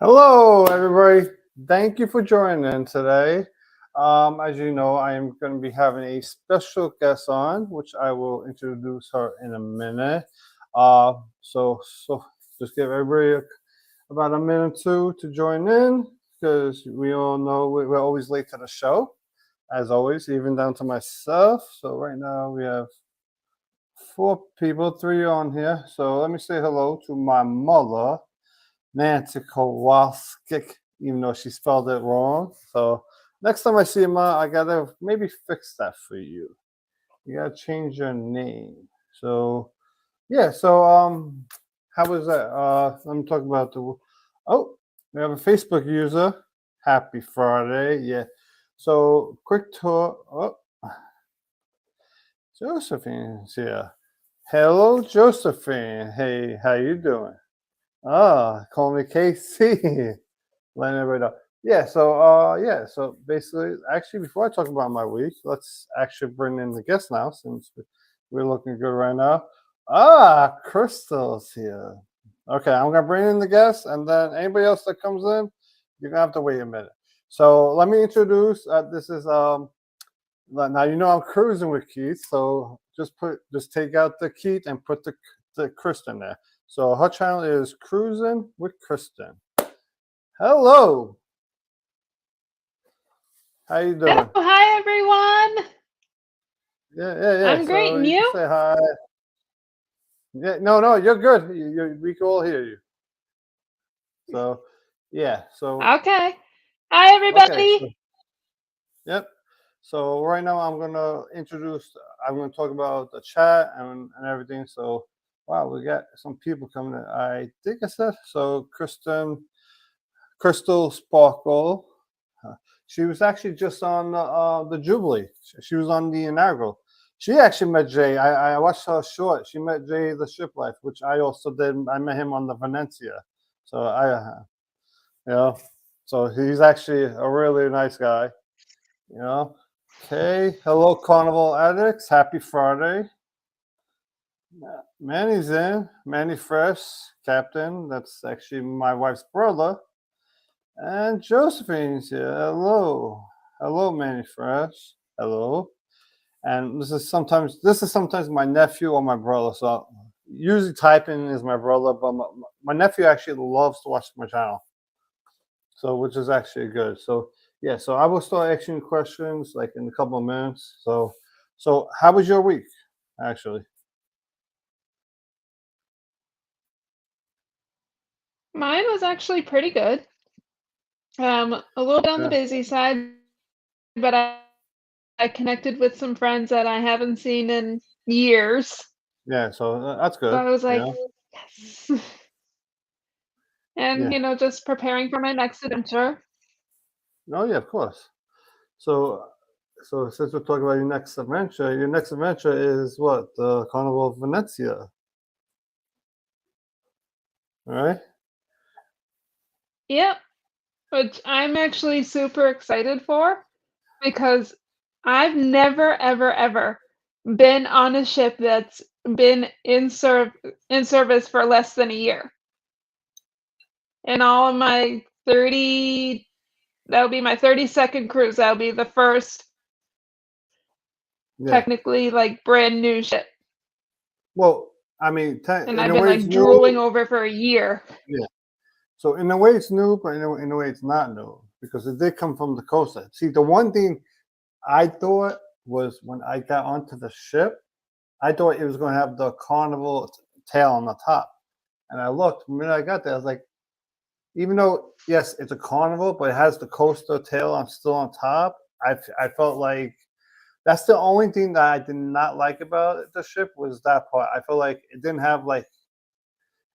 Hello, everybody. Thank you for joining in today. As you know, I am going to be having a special guest on, which I will introduce her in a minute. So just give everybody about a minute or two to join in, because we all know we're always late to the show, as always, even down to myself. So right now we have four people, three on here. So let me say hello to my mother, Nancy Kowalski, even though she spelled it wrong. So next time I see him, I gotta maybe fix that for you. You gotta change your name. So yeah. So how was that? Let me talk about the. Oh, we have a Facebook user. Happy Friday. Yeah. So quick tour. Oh, Josephine's here. Hello, Josephine. Hey, how you doing? Call me KC. Letting everybody know. So basically, actually, before I talk about my week, let's actually bring in the guest now, since we're looking good right now. Crystal's here. Okay, I'm gonna bring in the guest, and then anybody else that comes in, you're gonna have to wait a minute. So let me introduce. This is now you know I'm cruising with Keith, so just take out the Keith and put the Kristen there. So her channel is Cruising with Kristen. Hello. How you Hello, doing? hi everyone. Yeah. I'm great, So and you can you? say hi. Yeah, no, you're good. We can all hear you. So, yeah. So, Okay. Hi okay. everybody. Yep. So right now I'm gonna introduce. I'm gonna talk about the chat and everything. So, wow, we got some people coming in. I think I said so. Crystal Sparkle. Uh, She was actually just on the Jubilee. She was on the inaugural. She actually met Jay. I watched her short. She met Jay the ship life, which I also did. I met him on the Venetia. So you know, so he's actually a really nice guy. You know. Okay. Hello, Carnival addicts. Happy Friday. Manny's in. Manny Fresh, Captain. That's actually my wife's brother. And Josephine's here. Hello. Hello, Manny Fresh. Hello. And this is sometimes my nephew or my brother. So usually typing is my brother, but my nephew actually loves to watch my channel. So which is actually good. So yeah, so I will start asking you questions like in a couple of minutes. So how was your week, actually? Mine was actually pretty good. A little bit on the Yeah. busy side, but I connected with some friends that I haven't seen in years. Yeah, so that's So good. I was like, Yeah. yes. And Yeah. just preparing for my next adventure. Oh yeah, of course. So, so since we're talking about your next adventure is what? The Carnival of Venezia, right? Yep, which I'm actually super excited for because I've never ever ever been on a ship that's been in service for less than a year. In all of my 30, that'll be my 32nd cruise. That'll be the first Yeah. technically like brand new ship. Well, I mean, And in I've a been way, like it's new. drooling over for a year. Yeah. So in a way, it's new, but in a way, it's not new because it did come from the coast. See, the one thing I thought was when I got onto the ship, I thought it was going to have the carnival tail on the top, and I looked. The minute I got there, I was like, even though yes, it's a carnival, but it has the coaster tail on still on top. I felt like that's the only thing that I did not like about the ship was that part. I felt like it didn't have like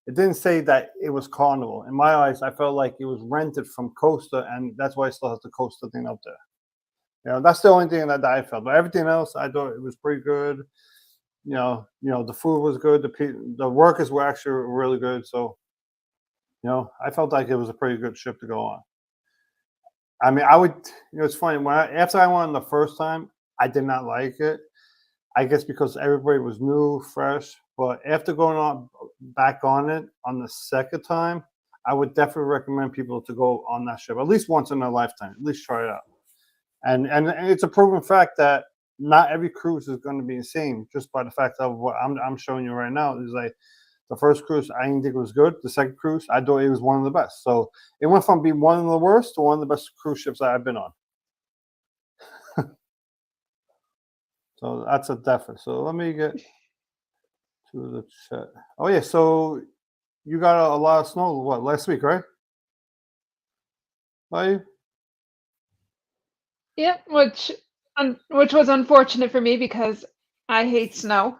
it didn't say that it was carnival. In my eyes, I felt like it was rented from coaster, and that's why it still has the coaster thing up there. That's the only thing that I felt. But everything else, I thought it was pretty good. The food was good. The workers were actually really good. So I felt like it was a pretty good ship to go on. I mean, I would. It's funny after I went on the first time, I did not like it. I guess because everybody was new, fresh. But after going on back on it on the second time, I would definitely recommend people to go on that ship at least once in their lifetime. At least try it out. And it's a proven fact that not every cruise is going to be the same just by the fact of what I'm showing you right now. Is like the first cruise I didn't think it was good. The second cruise I thought it was one of the best. So it went from being one of the worst to one of the best cruise ships that I've been on. So that's a definite. So let me get to the chat. Oh yeah, so you got a lot of snow. What last week, right? Bye. Yeah, which was unfortunate for me because I hate snow.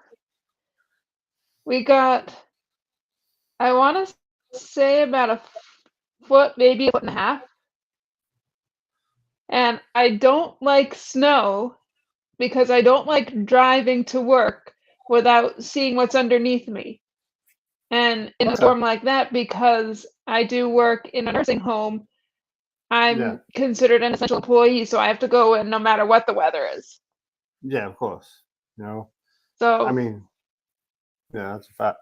We got, I want to say about a foot, maybe a foot and a half. And I don't like snow because I don't like driving to work without seeing what's underneath me. And in a storm like that, because I do work in a nursing home, Yeah, I'm considered an essential employee, so I have to go in no matter what the weather is. yeah, of course. You know, I So, mean, yeah, that's a fact.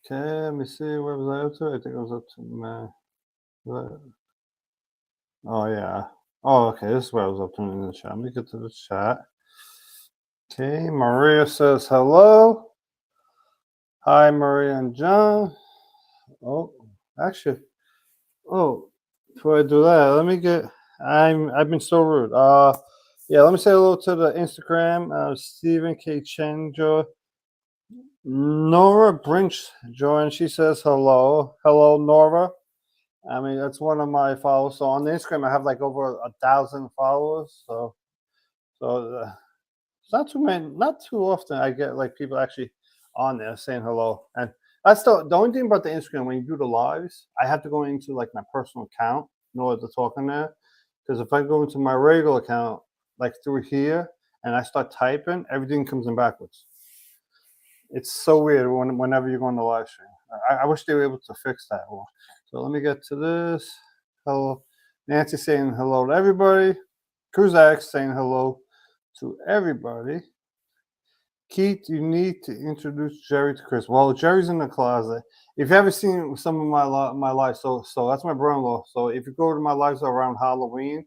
Okay, let me see. Where was I up to? I think I was up to my. Oh yeah. Oh, okay. This is where I was up to in the chat. Let me get to the chat. Okay, Maria says hello. Hi, Maria and John. Oh, actually, oh, before I do that, let me get. I've been so rude. Yeah. Let me say hello to the Instagram. Stephen K. Chenjo. Nora Brinch joined. She says hello. Hello, Nora. I mean, that's one of my followers. So on the Instagram, I have like over 1,000 followers. So it's not too many, not too often I get like people actually on there saying hello. And that's the only thing about the Instagram when you do the lives, I have to go into like my personal account in order to talk on there. Because if I go into my regular account, like through here, and I start typing, everything comes in backwards. It's so weird whenever you go on the live stream. I wish they were able to fix that one. So let me get to this. Hello. Nancy saying hello to everybody. Cruzak saying hello to everybody. Keith, you need to introduce Jerry to Chris. Well, Jerry's in the closet. If you haven't seen some of my lives, so that's my brother-in-law. So if you go to my lives around Halloween,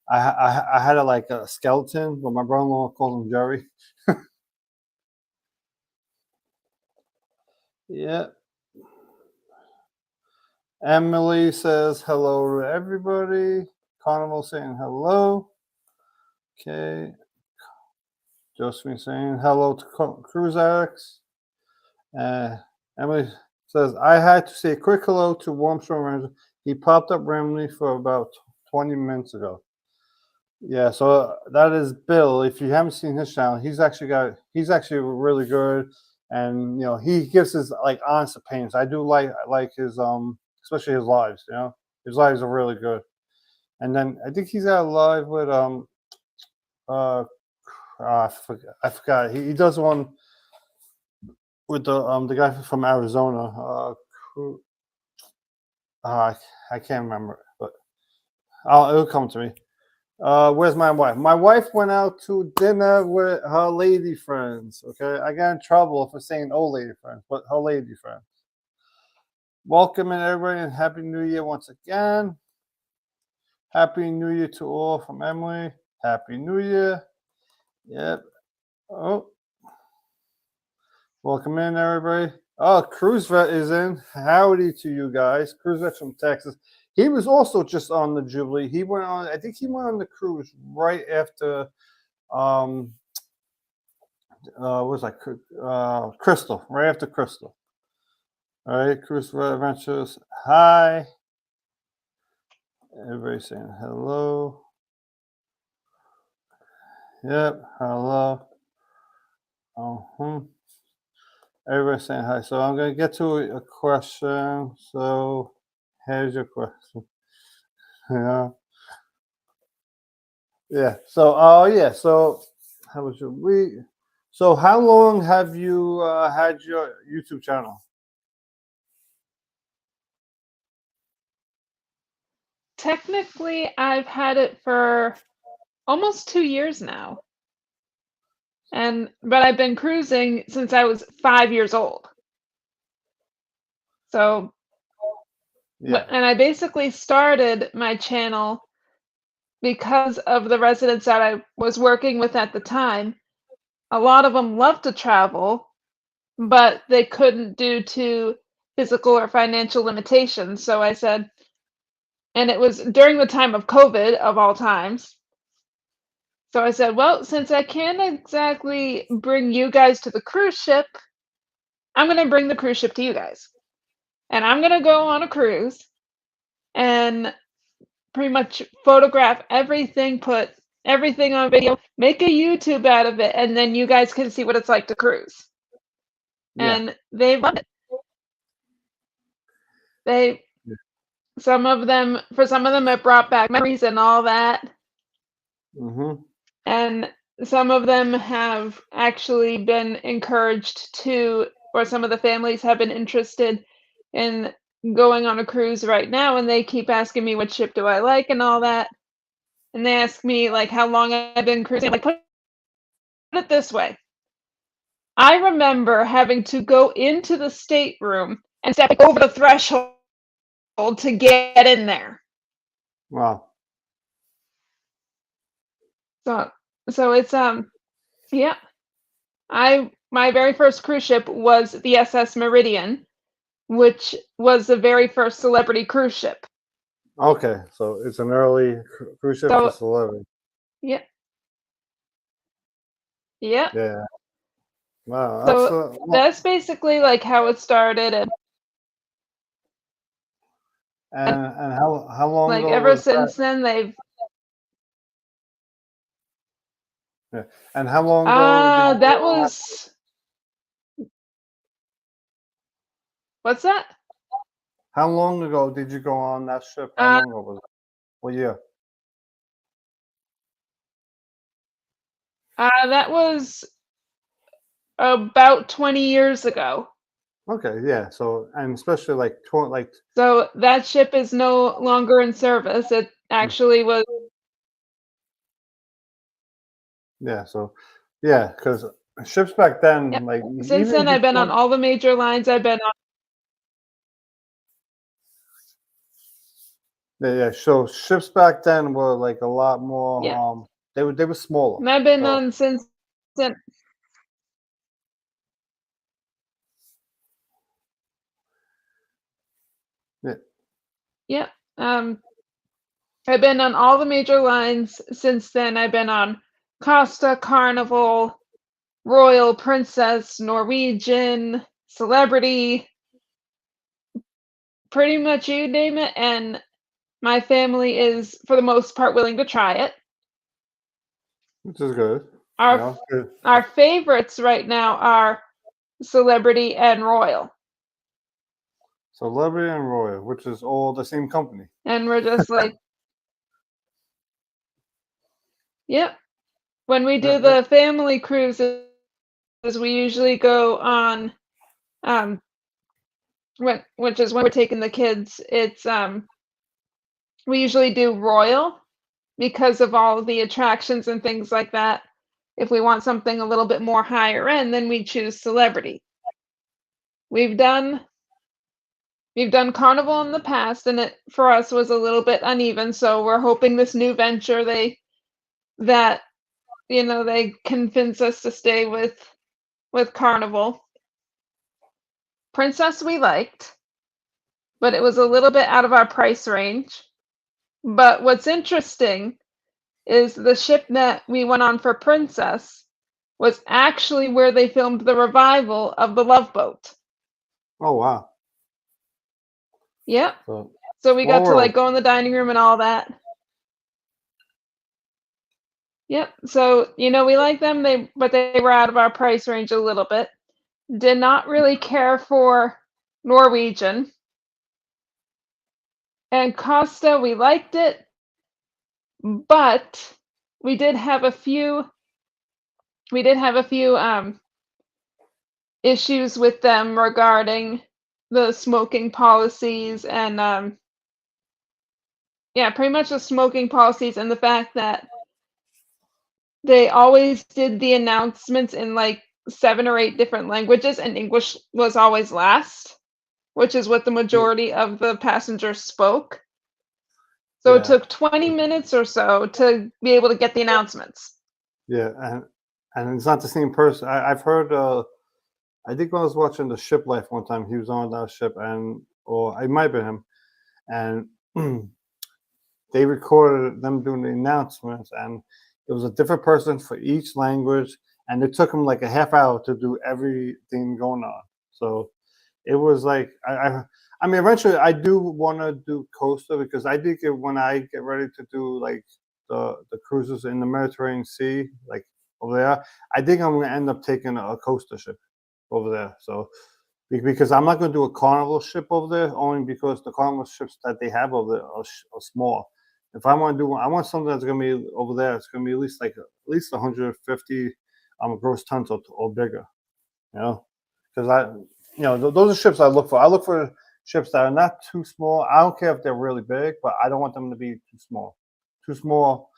I had like a skeleton, but my brother-in-law calls him Jerry. Yeah. Emily says hello to everybody. Carnival saying hello. Okay. Josephine saying hello to Cruzax. Emily says, I had to say a quick hello to Warmstrom Ranger. He popped up randomly for about 20 minutes ago. Yeah, so that is Bill. If you haven't seen his channel, he's actually really good, and he gives his like honest opinions. I do like his especially his lives. His lives are really good. And then I think he's got a live with uh I forgot. He does one with the guy from Arizona. I can't remember, but it'll come to me. Where's my wife? My wife went out to dinner with her lady friends. Okay, I got in trouble for saying old lady friends, but her lady friends. Welcome in everybody and Happy New Year once again. Happy New Year to all from Emily. Happy New Year. Yep. Oh, welcome in everybody. Oh, Cruise Vet is in. Howdy to you guys. Cruise Vet's from Texas. He was also just on the Jubilee. He went on. I think he went on the cruise right after. What was that? Crystal. Right after Crystal. All right, Cruise Vet Adventures. Hi. Everybody saying hello. Yep. Hello. Everybody saying hi. So I'm gonna get to a question. So here's your question. Yeah. Yeah. So, yeah. So, how was your week? So, how long have you had your YouTube channel? technically, I've had it for almost 2 years now. But I've been cruising since I was 5 years old. So, Yeah. and I basically started my channel because of the residents that I was working with at the time. A lot of them love to travel, but they couldn't due to physical or financial limitations. So I said, and it was during the time of COVID of all times. So I said, well, since I can't exactly bring you guys to the cruise ship, I'm going to bring the cruise ship to you guys. And I'm going to go on a cruise and pretty much photograph everything, put everything on video, make a YouTube out of it, and then you guys can see what it's like to cruise. Yeah. And they loved it. They Yeah. for some of them it brought back memories and all that. Mm-hmm. And some of them have actually been encouraged to, or some of the families have been interested in going on a cruise right now, and they keep asking me what ship do I like and all that. And they ask me like how long I've been cruising. Like, put it this way. I remember having to go into the stateroom and stepping over the threshold to get in there. Wow. So so it's yeah. My very first cruise ship was the SS Meridian, which was the very first celebrity cruise ship. Okay, so it's an early cruise ship for So celebrity. yeah, yeah. Yeah. Wow. That's So well, that's basically like how it started, and and how long like ago ever was that? since then they've Yeah. And how long ago did you go that on that? was what's that? How long ago did you go on that ship? How Uh long ago was it? What year? that was about 20 years ago. Okay, yeah. So and especially like So that ship is no longer in service. It mm, actually was, yeah. So yeah, because ships back yep. then, like Since even then I've been on before, all the major lines. I've been on, yeah. So ships back then were like a lot more. yeah. They were smaller. And I've been So on since yeah. yeah. Um I've been on all the major lines since then. I've been on Costa, Carnival, Royal, Princess, Norwegian, Celebrity, pretty much you name it, and my family is for the most part willing to try it. Which is good. You Our know, good. our favorites right now are Celebrity and Royal. Celebrity and Royal, which is all the same company. And we're just like, yep. When we do Yeah, the family cruises, we usually go on which is when we're taking the kids, it's we usually do Royal because of all of the attractions and things like that. If we want something a little bit more higher end, then we choose Celebrity. We've done we've done Carnival in the past, and it for us was a little bit uneven, so we're hoping this new venture that they convince us to stay with Carnival. Princess we liked, but it was a little bit out of our price range. But what's interesting is the ship that we went on for Princess was actually where they filmed the revival of the Love Boat. oh wow. Yep. So So we small got to world. like go in the dining room and all that. Yep. So, we like them, but they were out of our price range a little bit. Did not really care for Norwegian. And Costa, we liked it, but we did have a few we did have a few issues with them regarding the smoking policies and yeah, pretty much the smoking policies and the fact that they always did the announcements in like 7 or 8 different languages and English was always last. which is what the Yeah, majority of the passengers spoke. So it yeah, took 20 minutes or so to be able to get the announcements. yeah, and it's not the same person. I've heard. I think when I was watching the ship life one time, he was on that ship, and or it might have been him, and they recorded them doing the announcements, and it was a different person for each language, and it took them like a half hour to do everything going on. So it was like I mean, eventually I do want to do coaster because I think when I get ready to do like the cruises in the Mediterranean Sea, like over there, I think I'm gonna end up taking a coaster ship over there. So because I'm not going to do a carnival ship over there, only because the carnival ships that they have over there are small. If I want to do one, I want something that's going to be over there. It's going to be at least 150 gross tons or bigger. You know, because those are ships I look for. I look for ships that are not too small. I don't care if they're really big, but I don't want them to be too small. Too small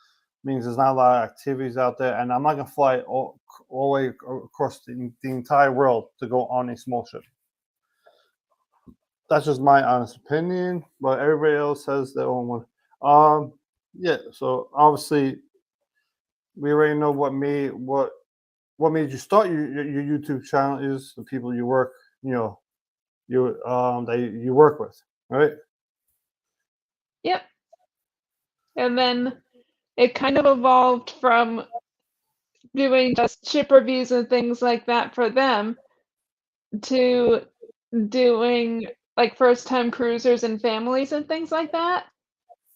means there's not a lot of activities out there, and I'm not going to fly all the way across the entire world to go on a small ship. That's just my honest opinion, but everybody else has their own one. Yeah. So obviously, we already know what made you start your YouTube channel is the people you work, you know, that you work with, right? Yep. And then it kind of evolved from doing just ship reviews and things like that for them to doing like first time cruisers and families and things like that.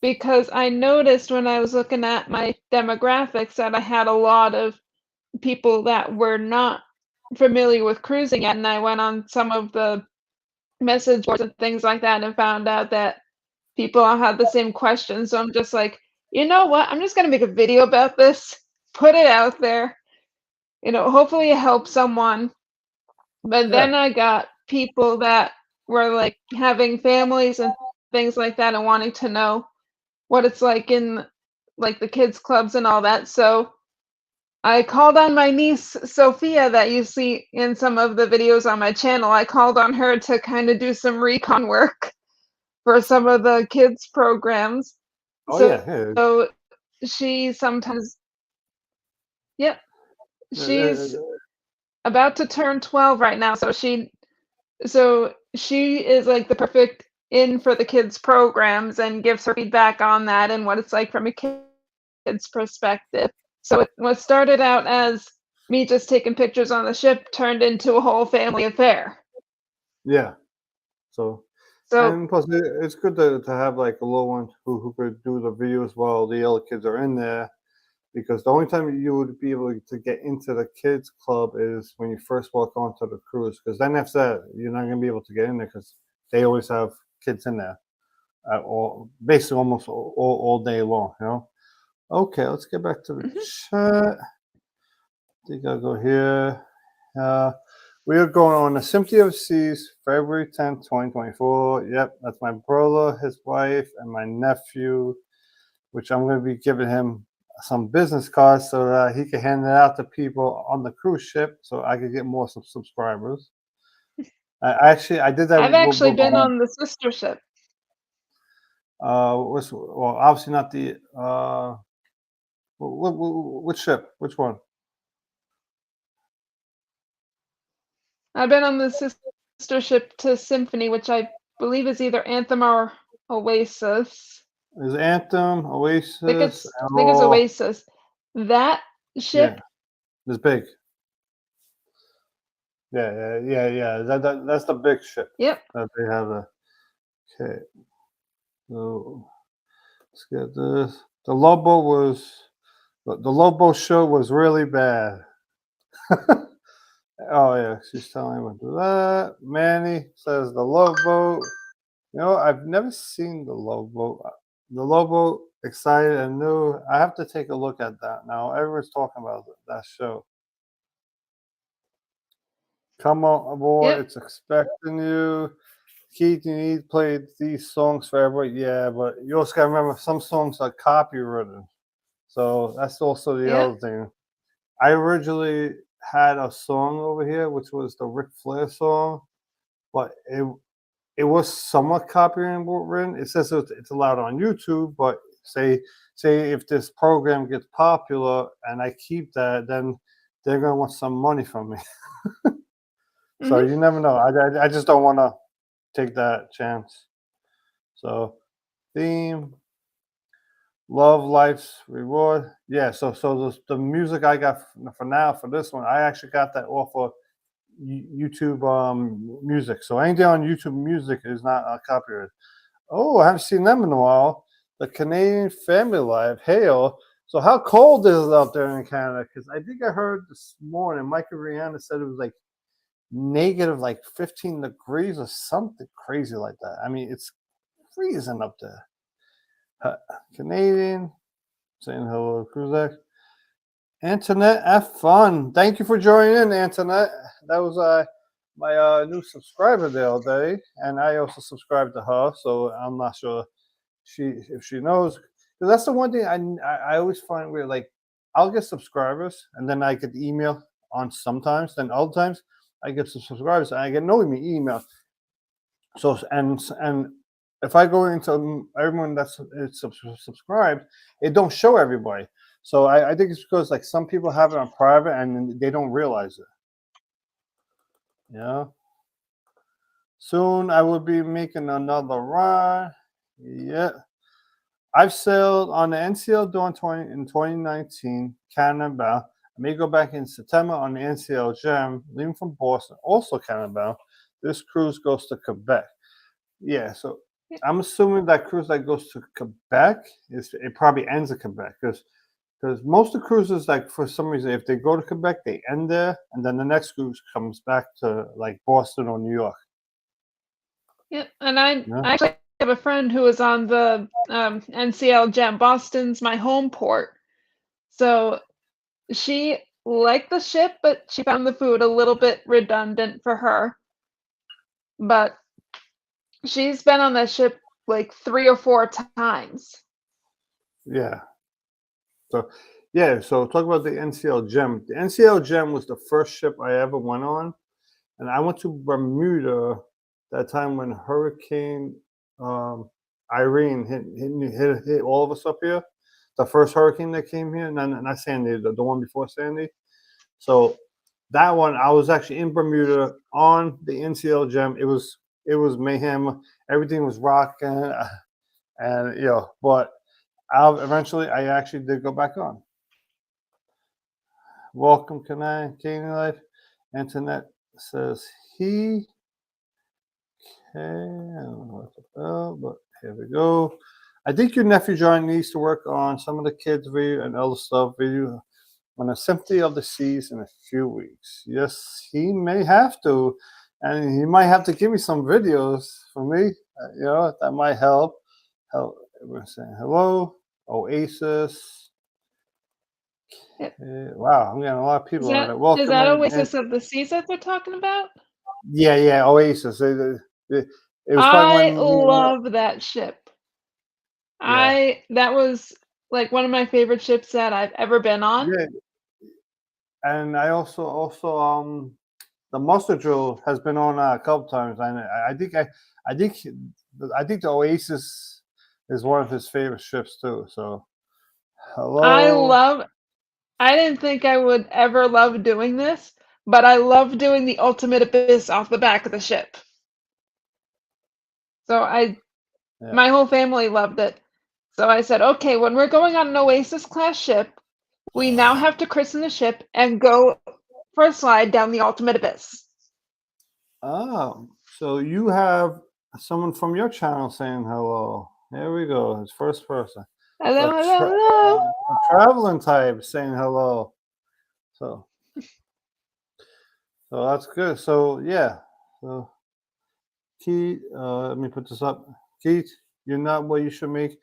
Because I noticed when I was looking at my demographics that I had a lot of people that were not familiar with cruising yet, and I went on some of the message boards and things like that and found out that people all had the same questions. So I'm just like, you know what? I'm just gonna make a video about this, put it out there. Hopefully it helps someone. But Yeah, then I got people that were like having families and things like that and wanting to know what it's like in like the kids clubs and all that. So I called on my niece Sophia that you see in some of the videos on my channel. I called on her to kind of do some recon work for some of the kids programs. oh So, yeah, yeah. so she sometimes, yep, she's Uh, about to turn 12 right now. So she is like the perfect in for the kids programs and gives her feedback on that and what it's like from a kid's perspective. So what started out as me just taking pictures on the ship turned into a whole family affair. yeah. So, So and plus, it's good to have like a little one who could do the videos while the other kids are in there. Because the only time you would be able to get into the kids club is when you first walk onto the cruise. Because then after that, you're not going to be able to get in there because they always have kids in there, basically almost all day long. You know. Okay, let's get back to the mhm. chat. I think I'll go here. Uh, we are going on the Symphony of Seas, February 10th, 2024. Yep, that's my brother, his wife, and my nephew, which I'm going to be giving him some business cards so that he can hand it out to people on the cruise ship so I could get more subscribers. I did that I've actually with my been own. on the sister ship. Well, obviously not the. Which ship? Which one? I've been on the sister ship to Symphony, which I believe is either Anthem or Oasis. Is Anthem, Oasis, I think it's or Oasis. That yeah, ship, it's big. Yeah. That's the big ship yep, that they have. Okay, so let's get this. The Lobo show was really bad. Oh yeah, she's telling me that. Manny says the Lobo. I've never seen the Lobo. The Lobo excited and new. I have to take a look at that now. Everyone's talking about that show. Come on aboard, yep, it's expecting you. Keith, you need to play these songs for everybody. Yeah, but you also gotta remember some songs are copywritten. So that's also the yep. other thing. I originally had a song over here, which was the Ric Flair song, but it was somewhat copywritten. It says it's allowed on YouTube, but say if this program gets popular and I keep that, then they're gonna want some money from me. So Mhm. you never know. I just don't want to take that chance. So theme, love, life's reward. Yeah. So the music I got for now for this one, I actually got that off of YouTube music. So anything on YouTube music is not copyrighted. Oh, I haven't seen them in a while. The Canadian Family Life. Hail. So how cold is it out there in Canada? Because I think I heard this morning, Michael Rihanna said it was like negative like 15 degrees or something crazy like that. I mean, it's freezing up there. Uh, Canadian, saying hello, Cruzak. Antoinette, have fun. Thank you for joining in, Antoinette. That was my new subscriber the other day, and I also subscribed to her, so I'm not sure if she knows. 'Cause that's the one thing I always find weird. Like, I'll get subscribers, and then I get email on sometimes. Then other times I get some subscribers, and I get no email. So and if I go into everyone that's subscribed, it don't show everybody. So I think it's because like some people have it on private and they don't realize it. Yeah. Soon I will be making another run. Yeah. I've sailed on the NCL Dawn 20 in 2019, Canada. I may go back in September on the NCL Gem, leaving from Boston, also Canada. This cruise goes to Quebec. Yeah, so Yeah. I'm assuming that cruise that goes to Quebec it probably ends at Quebec because most of the cruises, like for some reason, if they go to Quebec, they end there, and then the next cruise comes back to like Boston or New York. Yep, and I Yeah. I actually have a friend who was on the, NCL Gem. Boston's my home port, so she liked the ship, but she found the food a little bit redundant for her. But she's been on that ship like 3 or 4 times. Yeah. So yeah, so talk about the NCL Gem. The NCL Gem was the first ship I ever went on, and I went to Bermuda that time when Hurricane um, Irene hit all of us up here. The first hurricane that came here, not Sandy, the one before Sandy. So that one, I was actually in Bermuda on the NCL Gem. It was mayhem. Everything was rocking, and but eventually I actually did go back on. Welcome, Canadian Life. Internet says he. Okay, I don't know what it's about, but here we go. I think your nephew John needs to work on some of the kids' video and other stuff video on a symphony of the seas in a few weeks. Yes, he may have to, and he might have to give me some videos for me. That might help. Help. Everyone's saying hello. Oasis. Yep. Wow, I'm getting a lot of Is people on that it. is Welcome that in. And Oasis of the Seas that they're talking about? yeah, Oasis. It was probably I when we were. love that ship. Yeah, I that was, like, one of my favorite ships that I've ever been on. yeah, and I also the Mustard Drill has been on a couple times, and I think I think the Oasis is one of his favorite ships too. So I hello, love I didn't think I would ever love doing this, but I love doing the ultimate abyss off the back of the ship. So yeah. my whole family loved it. So I said, okay, when we're going on an Oasis class ship, we now have to christen the ship and go for a slide down the ultimate abyss. Oh, so you have someone from your channel saying hello. There we go. It's first person. Hello, hello, hello. A traveling type saying hello. So that's good. So yeah. So Keith, let me put this up. Keith, you're not what you should make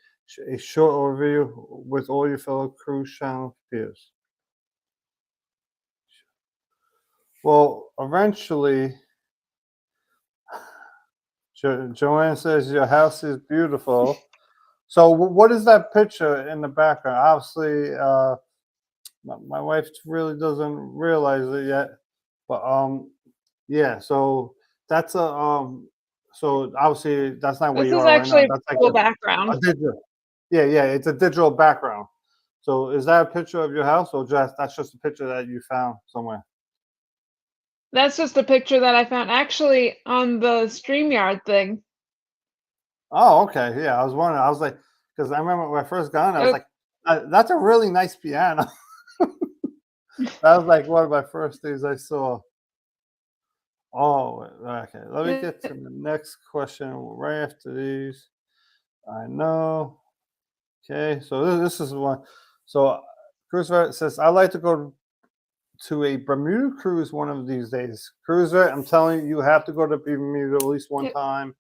a short overview with all your fellow cruise channel peers. Well, eventually, Joanne says your house is beautiful. So, what is that picture in the background? Obviously, my wife really doesn't realize it yet, but yeah. So that's So obviously that's not where This you is are right now. actually a That's like cool a background. digital. Yeah, yeah, it's a digital background. So is that a picture of your house, or just that's just a picture that you found somewhere? That's just a picture that I found actually on the StreamYard thing. Oh, okay. Yeah, I was wondering. I was like, because I remember when I first got on, I was It like, "That's a really nice piano." That was like one of my first things I saw. Oh, okay. Let me get to it the next question right after these. I know. Okay, so this is one. So Cruiser says, "I'd like to go to a Bermuda cruise one of these days." Cruiser, I'm telling you, you have to go to Bermuda at least one it time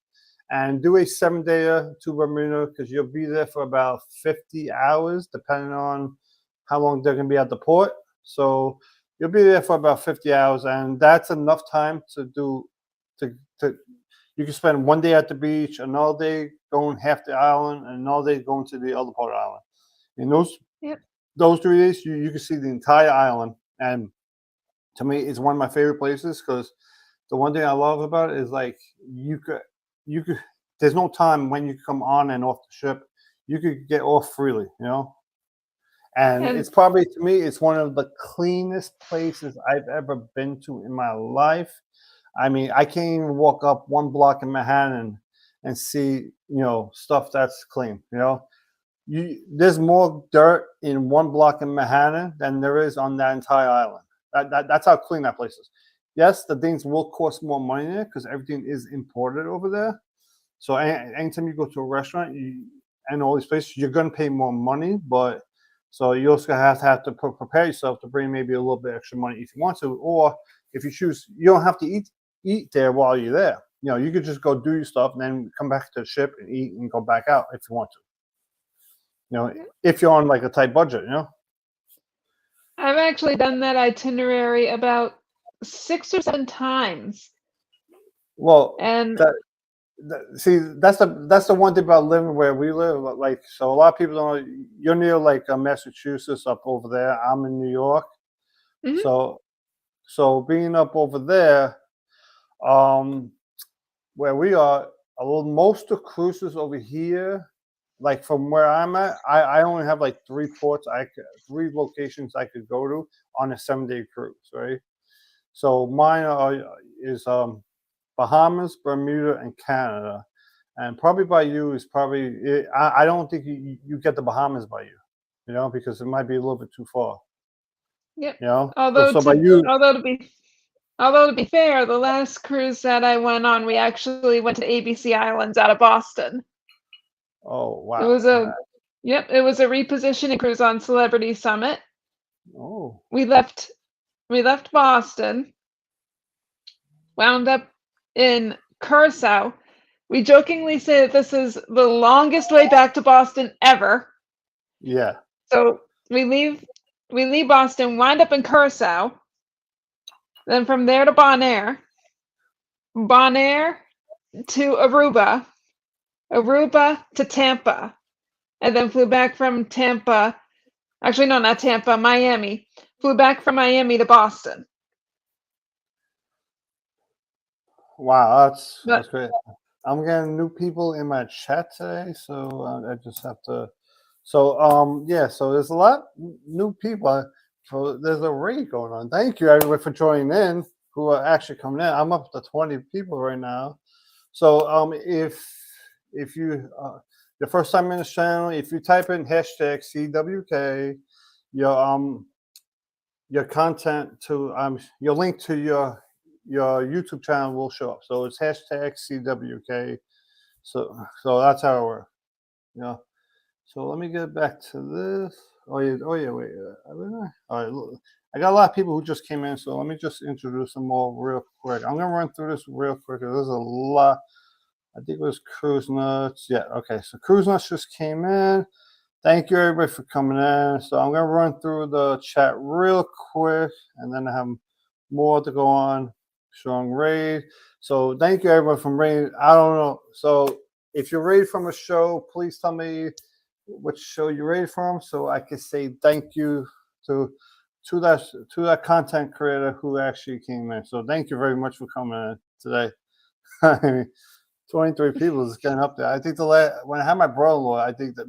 and do a 7 day to Bermuda because you'll be there for about 50 hours, depending on how long they're going to be at the port. So you'll be there for about 50 hours, and that's enough time to do to you can spend one day at the beach, another day going half the island, and another day going to the other part of the island. In it those 3 days, you can see the entire island, and to me, it's one of my favorite places because the one thing I love about it is like you could there's no time when you come on and off the ship. You could get off freely, and and it's probably to me it's one of the cleanest places I've ever been to in my life. I mean, I can't even walk up one block in Manhattan and see stuff that's clean. There's more dirt in one block in Manhattan than there is on that entire island. That's how clean that place is. Yes, the things will cost more money there because everything is imported over there. So anytime you go to a restaurant and all these places, you're going to pay more money. But so you also have to prepare yourself to bring maybe a little bit extra money if you want to, or if you choose, you don't have to eat there while you're there. You could just go do your stuff and then come back to the ship and eat and go back out if you want to. If you're on like a tight budget. I've actually done that itinerary about 6 or 7 times, Well, and see, that's the one thing about living where we live. Like, so a lot of people don't know you're near like Massachusetts up over there. I'm in New York, mhm, so being up over there, um, where we are, most of cruises over here, like from where I'm at, I only have like three locations I could go to on a 7 day cruise, right? So mine is Bahamas, Bermuda, and Canada. And probably by you is probably, I don't think you get the Bahamas by you, because it might be a little bit too far, yep. So, Although so by to you, although to be although to be fair, the last cruise that I went on, we actually went to ABC Islands out of Boston. oh, It wow. was a Yep, it was a repositioning cruise on Celebrity Summit. Oh, We left we left Boston, wound up in Curacao. We jokingly say that this is the longest way back to Boston ever. yeah. So we leave Boston, wind up in Curacao, then from there to Bonaire, Bonaire to Aruba, Aruba to Tampa, and then flew back from Tampa. Actually, no, not Tampa, Miami. Flew back from Miami to Boston. Wow, that's But great. I'm getting new people in my chat today, so I just have to. So yeah, so there's a lot new people. So there's a raid going on. Thank you everyone for joining in who are actually coming in. I'm up to 20 people right now. So if you the first time in this channel, if you type in hashtag CWK, your your content to your link to your YouTube channel will show up. So it's hashtag CWK. So that's how it works. Yeah. So let me get back to this. Oh yeah, wait. All right, look, I got a lot of people who just came in, so let me just introduce them all real quick. I'm gonna run through this real quick. There's a lot. I think it was Cruise Nuts. Yeah, okay. So Cruise Nuts just came in. Thank you everybody for coming in. So I'm gonna run through the chat real quick, and then I have more to go on. Strong raid. So thank you everyone from raid. I don't know. So if you're raid from a show, please tell me which show you're raid from, so I can say thank you to that content creator who actually came in. So thank you very much for coming in today. 23 people is getting up there. I think when I had my brother-in-law, I think that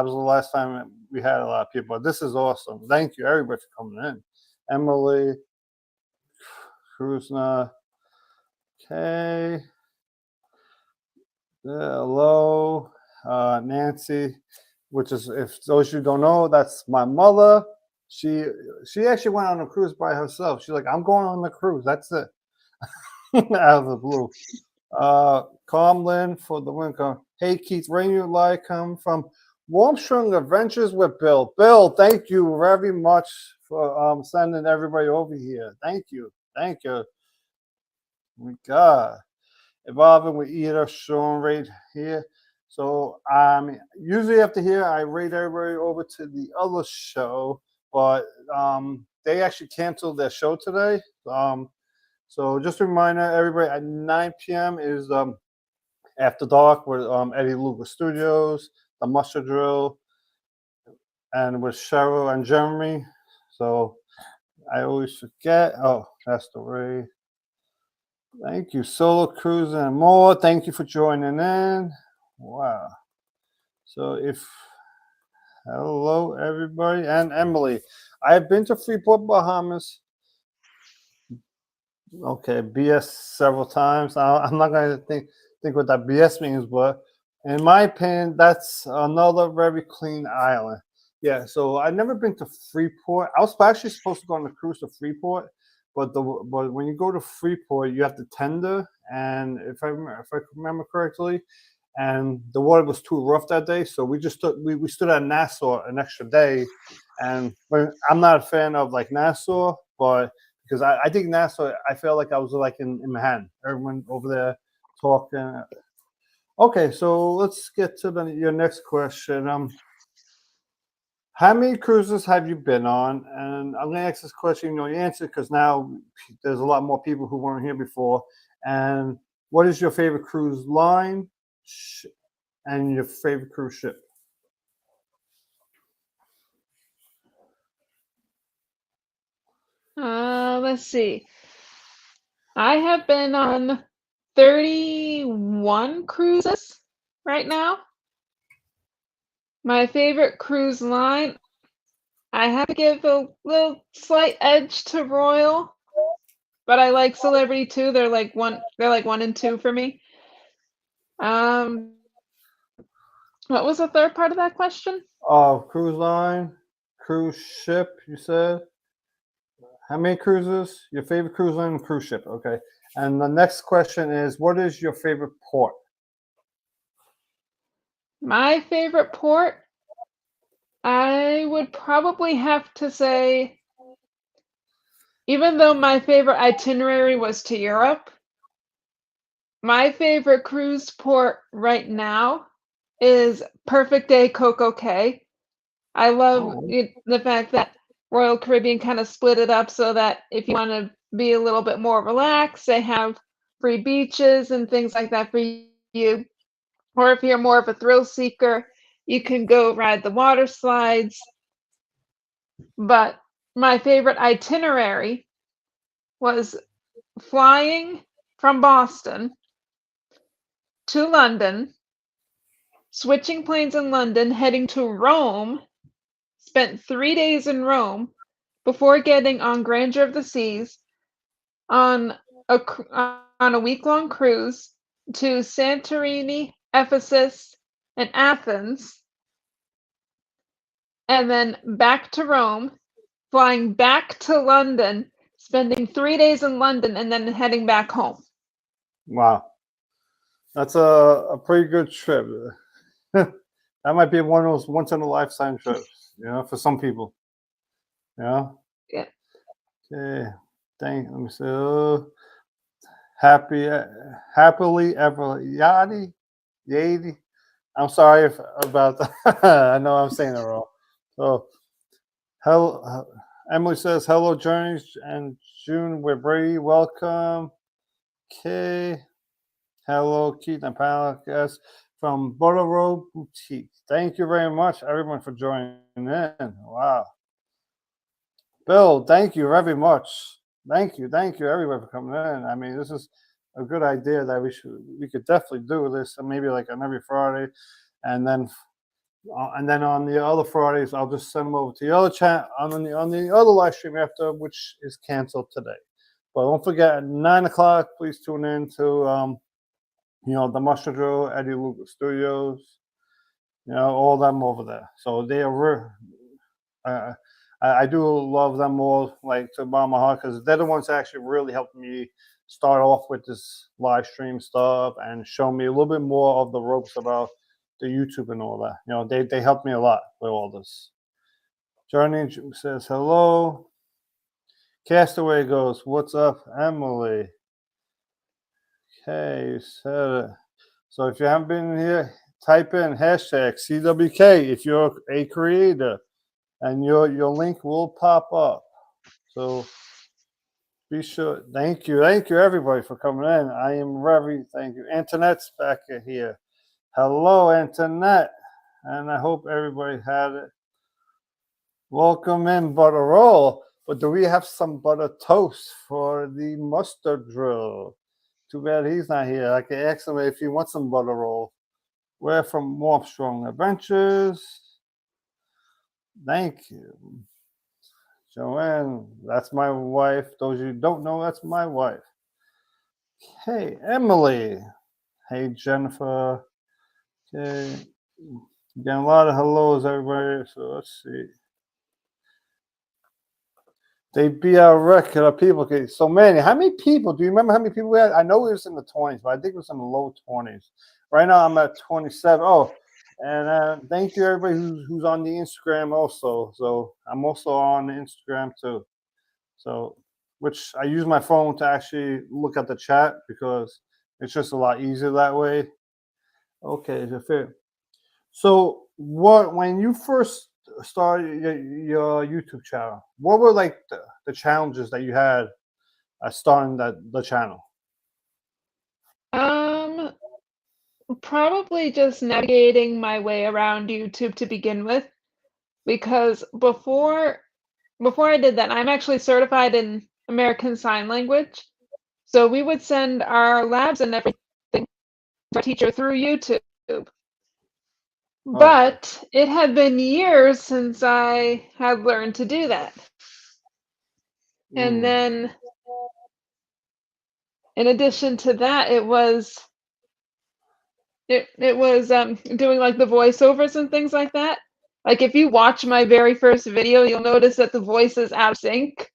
was the last time we had a lot of people. But this is awesome. Thank you, everybody, for coming in. Emily, Krusna, Kay, hello, Nancy, which is, if those of you don't know, that's my mother. She actually went on a cruise by herself. She's like, I'm going on the cruise. That's it. Out of the blue. Comlin for the win. Hey Keith, Rainy Light come from Warmstrong Adventures with Bill. Bill, thank you very much for sending everybody over here. Thank you. Thank you. My God. Evolving with Eater, Sean right here. So usually after here I rate everybody over to the other show, but they actually canceled their show today. So just a reminder, everybody, at 9 p.m. is After Dark with Eddie Lucas Studios, the Muster Drill, and with Cheryl and Jeremy. So I always forget. Oh, that's the Ray. Thank you, Solo Cruise and more. Thank you for joining in. Wow. So hello everybody, and Emily. I've been to Freeport, Bahamas. Okay, BS several times. I'm not going to think what that BS means, but in my opinion, that's another very clean island. Yeah, so I've never been to Freeport. I was actually supposed to go on a cruise to Freeport, but when you go to Freeport, you have to tender, and if I remember correctly, and the water was too rough that day, so we just we stood at Nassau an extra day, and I'm not a fan of like Nassau, but because I think Nassau, I felt like I was like in Manhattan, everyone over there talking. Okay, so let's get to your next question. How many cruises have you been on? And I'm going to ask this question, you know, you answer because now there's a lot more people who weren't here before. And what is your favorite cruise line and your favorite cruise ship? Let's see. I have been on 31 cruises right now. My favorite cruise line, I have to give a little slight edge to Royal, but I like Celebrity too. They're like one and two for me. What was the third part of that question? Oh, cruise line, cruise ship, you said? How many cruises? Your favorite cruise line and cruise ship, okay. And the next question is, what is your favorite port? My favorite port, I would probably have to say, even though my favorite itinerary was to Europe, my favorite cruise port right now is Perfect Day Coco Cay. I love Oh, the fact that Royal Caribbean kind of split it up so that if you want to be a little bit more relaxed, they have free beaches and things like that for you. Or if you're more of a thrill seeker, you can go ride the water slides. But my favorite itinerary was flying from Boston to London, switching planes in London, heading to Rome, spent 3 days in Rome before getting on Grandeur of the Seas on a week-long cruise to Santorini, Ephesus, and Athens, and then back to Rome, flying back to London, spending 3 days in London, and then heading back home. wow. That's a pretty good trip. That might be one of those once in a lifetime trips, you know, for some people. Yeah. Yeah. Okay. Let me see. Happily ever yadi. I'm sorry about that. I know I'm saying it wrong. So, hello. Emily says hello, Journeys and June. We're Brady. Welcome. Okay. Hello, Keith and Palace from Butter Road Boutique. Thank you very much, everyone, for joining in. Wow. Bill, thank you very much. Thank you, everyone, for coming in. I mean, this is a good idea that we could definitely do this, and maybe like on every Friday, and then on the other Fridays I'll just send them over to the other chat on the other live stream after, which is canceled today. But don't forget at 9 o'clock, please tune in to the Mushroom Drill, Eddie Lucas Studios, all them over there. So they are uh, I do love them all, like to my heart, because they're the ones that actually really helped me start off with this live stream stuff and show me a little bit more of the ropes about the YouTube and all that. They helped me a lot with all this. Journey says hello. Castaway goes, "What's up, Emily?" Okay, you said it. So if you haven't been here, type in hashtag CWK if you're a creator, and your link will pop up. So be sure. Thank you everybody for coming in. I am very thank you. Antoinette's back here. Hello, Antoinette, and I hope everybody had it. Welcome in, Butter Roll. But do we have some butter toast for the mustard drill? Too bad he's not here. I can ask him if he wants some butter roll. We're from Warp Strong Adventures. Thank you. Joanne, that's my wife. Those of you who don't know, that's my wife. Hey, Emily. Hey, Jennifer. Okay. Getting a lot of hellos, everybody. So let's see. They beat our record of people. Okay, so many. How many people? Do you remember how many people we had? I know it was in the 20s, but I think it was in the low 20s. Right now, I'm at 27. Oh, and thank you everybody who's on the Instagram also. So I'm also on the Instagram too. So, which I use my phone to actually look at the chat because it's just a lot easier that way. Okay, fair. So, when you first started your YouTube channel, what were like the challenges that you had starting the channel? Probably just navigating my way around YouTube to begin with, because before I did that, I'm actually certified in American Sign Language. So we would send our labs and everything to our teacher through YouTube. But it had been years since I had learned to do that. And then in addition to that, it was doing like the voiceovers and things like that. Like if you watch my very first video, you'll notice that the voice is out of sync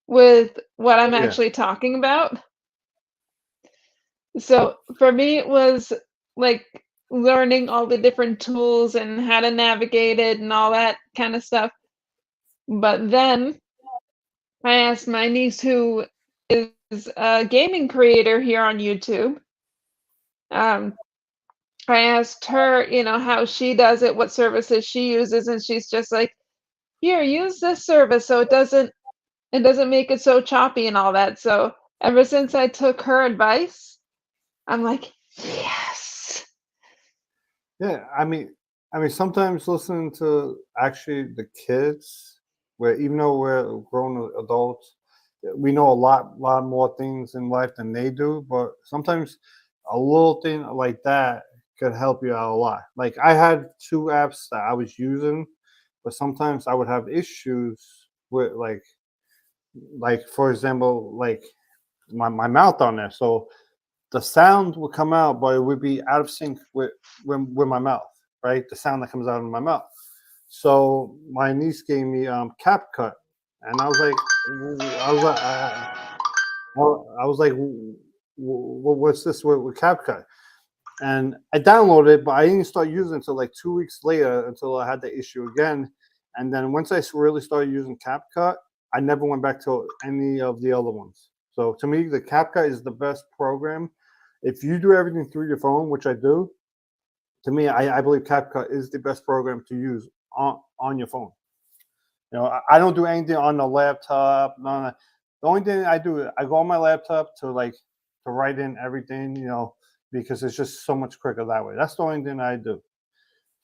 with what I'm actually talking about. So for me, it was like learning all the different tools and how to navigate it and all that kind of stuff. But then I asked my niece, who is a gaming creator here on YouTube. I asked her, how she does it, what services she uses, and she's just like, "Here, use this service so it doesn't make it so choppy and all that." So ever since I took her advice, I'm like, yes. Yeah, I mean, sometimes listening to actually the kids, where even though we're grown adults, we know a lot more things in life than they do. But sometimes a little thing like that could help you out a lot. Like I had two apps that I was using, but sometimes I would have issues with like for example, like my mouth on there. So the sound would come out, but it would be out of sync with my mouth, right? The sound that comes out of my mouth. So my niece gave me CapCut, and I was like, what's this with CapCut? And I downloaded it, but I didn't start using it until like 2 weeks later, until I had the issue again. And then once I really started using CapCut, I never went back to any of the other ones. So to me, the CapCut is the best program. If you do everything through your phone, which I do, to me, I believe CapCut is the best program to use on your phone. I don't do anything on the laptop. None of that. The only thing I do, I go on my laptop to write in everything, because it's just so much quicker that way. That's the only thing I do.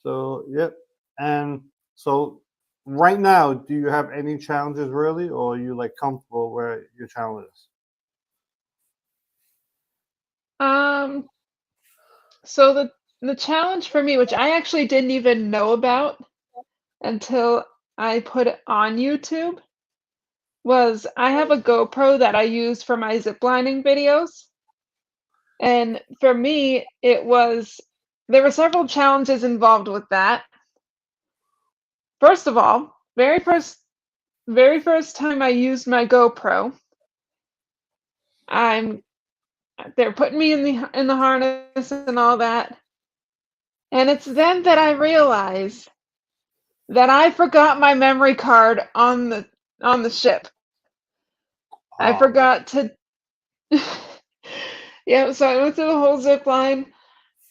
So, yep. And so right now, do you have any challenges really, or are you like comfortable where your channel is? Um, so the challenge for me, which I actually didn't even know about until I put it on YouTube, was I have a GoPro that I use for my ziplining videos. And for me, there were several challenges involved with that. First of all, very first time I used my GoPro, I'm they're putting me in the harness and all that. And it's then that I realize that I forgot my memory card on the ship. I Oh man. forgot to yeah, so I went through the whole zip line,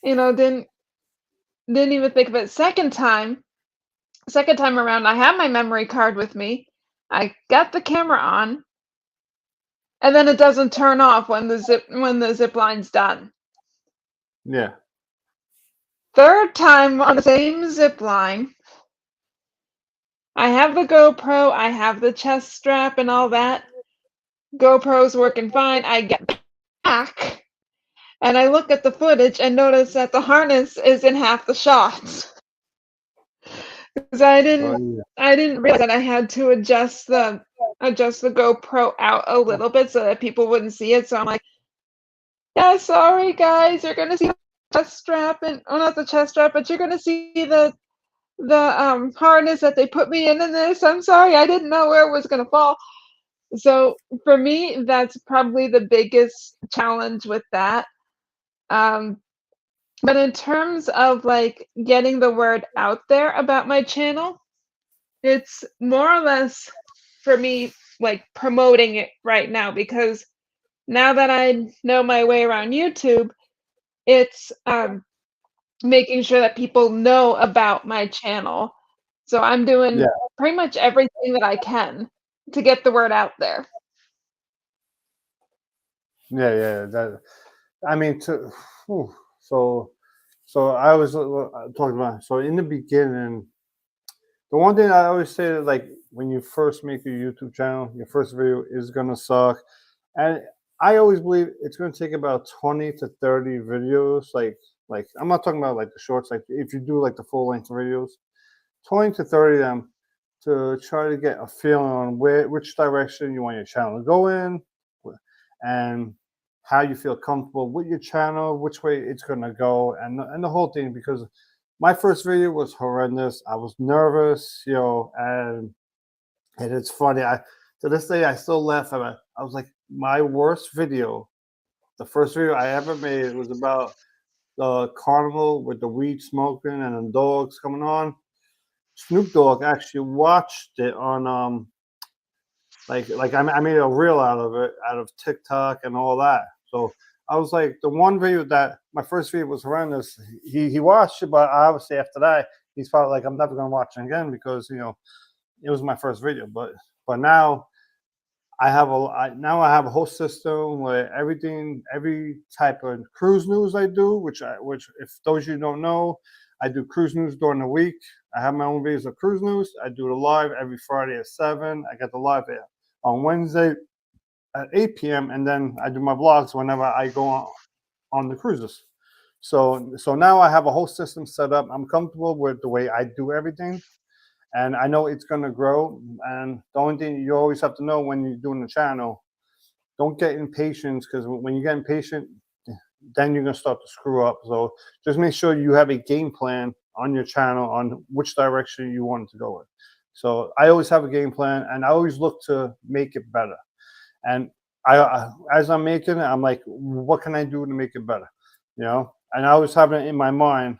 didn't even think of it. Second time around, I had my memory card with me. I got the camera on, and then it doesn't turn off when the zip line's done. Yeah. Third time on the same zip line, I have the GoPro, I have the chest strap and all that. GoPro's working fine. I get back and I look at the footage and notice that the harness is in half the shots. Because Oh yeah. I didn't realize that I had to adjust the GoPro out a little bit so that people wouldn't see it. So I'm like, yeah, sorry guys, you're gonna see the chest strap and oh not the chest strap, but you're gonna see the harness that they put me in this. I'm sorry, I didn't know where it was gonna fall. So for me, that's probably the biggest challenge with that. Um, but in terms of like getting the word out there about my channel, it's more or less for me like promoting it right now because now that I know my way around YouTube, it's making sure that people know about my channel. So I'm Yeah. doing pretty much everything that I can to get the word out there. Yeah. Yeah. That. I mean, whew, so so I was talking about. So in the beginning, the one thing I always say, like when you first make your YouTube channel, your first video is gonna suck, and I always believe it's gonna take about 20 to 30 videos. Like I'm not talking about like the shorts. Like if you do like the full length videos, 20 to 30 of them to try to get a feeling on which direction you want your channel to go in, and how you feel comfortable with your channel, which way it's gonna go, and the whole thing. Because my first video was horrendous. I was nervous, and it's funny. I To this day I still laugh at it. I was like, my worst video, the first video I ever made was about the carnival with the weed smoking and the dogs coming on. Snoop Dogg actually watched it on I made a reel out of it, out of TikTok and all that. So I was like, the one video that my first video was horrendous. He watched it, but obviously after that he's probably like, I'm never gonna watch it again because it was my first video. But now now I have a whole system where every type of cruise news I do, which if those of you don't know, I do cruise news during the week. I have my own videos of cruise news. I do the live every Friday at 7. I got the live on Wednesday at 8 p.m. and then I do my vlogs whenever I go on the cruises. So now I have a whole system set up. I'm comfortable with the way I do everything, and I know it's gonna grow. And the only thing you always have to know when you're doing the channel, don't get impatient, because when you get impatient, then you're gonna start to screw up. So just make sure you have a game plan on your channel on which direction you want it to go in. So I always have a game plan, and I always look to make it better. And as I'm making it, I'm like, what can I do to make it better? And I always have it in my mind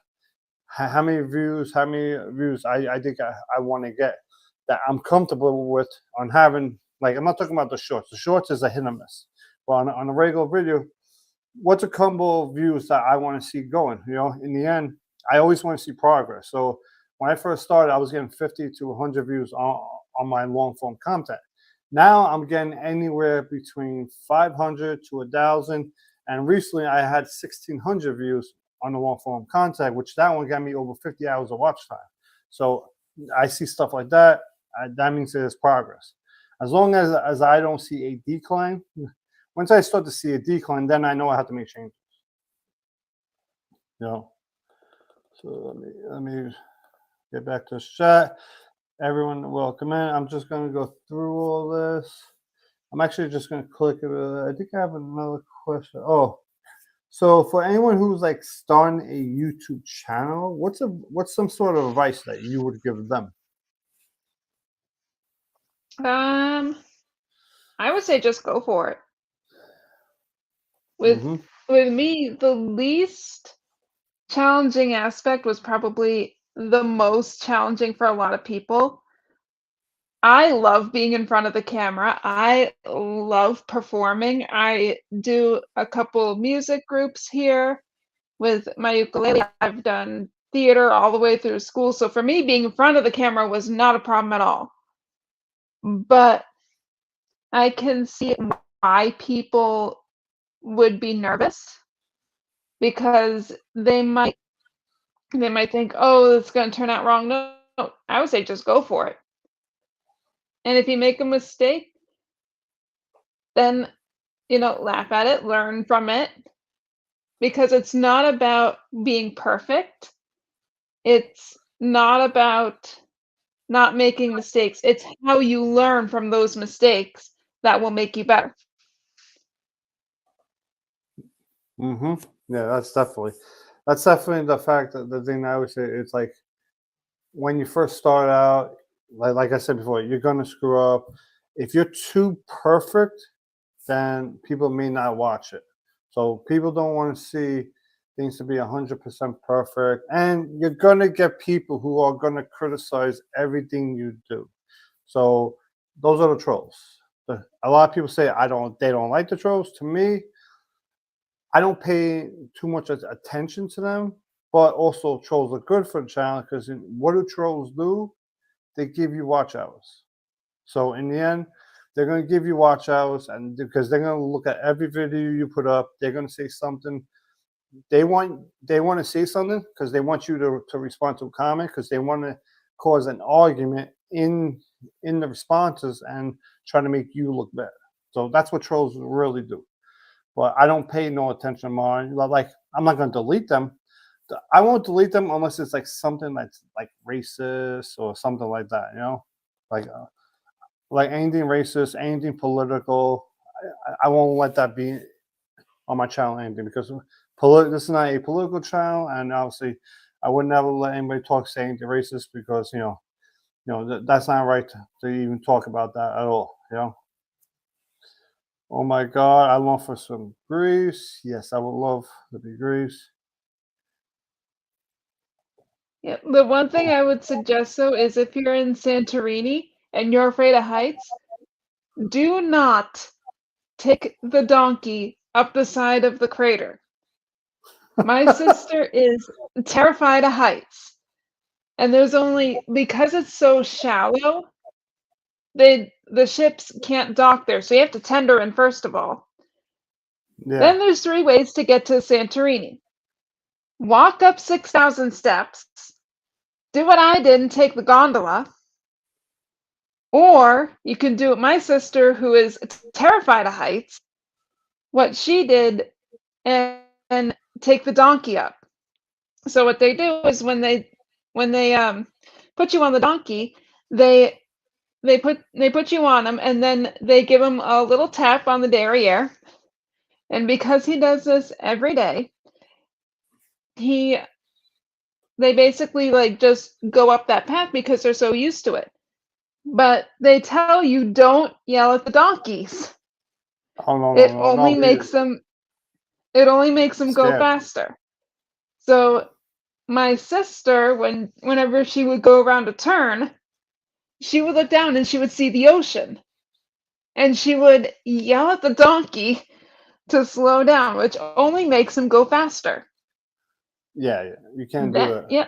how many views I think I want to get, that I'm comfortable with on having. Like, I'm not talking about the shorts. The shorts is a hit or miss. But on a regular video, what's a combo of views that I want to see going? In the end, I always want to see progress. So when I first started, I was getting 50 to 100 views on my long form content. Now I'm getting anywhere between 500 to 1,000. And recently I had 1,600 views on the long form content, which that one got me over 50 hours of watch time. So I see stuff like that. That means there's progress. As long as I don't see a decline, once I start to see a decline, then I know I have to make changes. You know. So let me get back to the chat. Everyone, welcome in. I'm just gonna go through all this. I'm actually just gonna click it. I think I have another question. Oh, so for anyone who's like starting a YouTube channel, what's some sort of advice that you would give them? Um, I would say just go for it. With Mm-hmm. with me, the least challenging aspect was probably the most challenging for a lot of people. I love being in front of the camera. I love performing. I do a couple music groups here with my ukulele. I've done theater all the way through school. So for me, being in front of the camera was not a problem at all. But I can see why people would be nervous because they might think, "Oh, it's going to turn out wrong." No, no, I would say just go for it. And if you make a mistake, then laugh at it, learn from it, because it's not about being perfect. It's not about not making mistakes. It's how you learn from those mistakes that will make you better. Mm-hmm. Yeah, that's definitely the fact that the thing I would say it's like when you first start out, like I said before, you're gonna screw up. If you're too perfect, then people may not watch it. So people don't want to see things to be 100% perfect, and you're gonna get people who are gonna criticize everything you do. So those are the trolls. A lot of people say they don't like the trolls. To me, I don't pay too much attention to them, but also trolls are good for the channel because what do trolls do? They give you watch hours. So in the end, they're going to give you watch hours, and because they're going to look at every video you put up, they're going to say something. They want to say something because they want you to respond to a comment because they want to cause an argument in the responses and try to make you look better. So that's what trolls really do. But I don't pay no attention more. Like I'm not gonna delete them. I won't delete them unless it's like something that's like racist or something like that. Like like anything racist, anything political. I won't let that be on my channel anything because this is not a political channel, and obviously I would never let anybody say anything racist because that's not right to even talk about that at all. Oh my God, I long for some Greece. Yes, I would love to be Greece. Yeah, the one thing I would suggest though is if you're in Santorini and you're afraid of heights, do not take the donkey up the side of the crater. My sister is terrified of heights, and there's only because it's so shallow, the ships can't dock there, so you have to tender in first of all. Yeah, Then there's three ways to get to Santorini. Walk up 6,000 steps, do what I did and take the gondola, or you can do what my sister, who is terrified of heights, what she did and take the donkey up. So what they do is when they put you on the donkey, they they put you on them and then they give him a little tap on the derriere. And because he does this every day, he they basically like just go up that path because they're so used to it. But they tell you don't yell at the donkeys. oh no, no, It no, no, only makes them it only makes them go scared. faster. So my sister, whenever she would go around a turn, she would look down and she would see the ocean. And she would yell at the donkey to slow down, which only makes him go faster. Yeah, yeah, you can't do Then, that. yeah,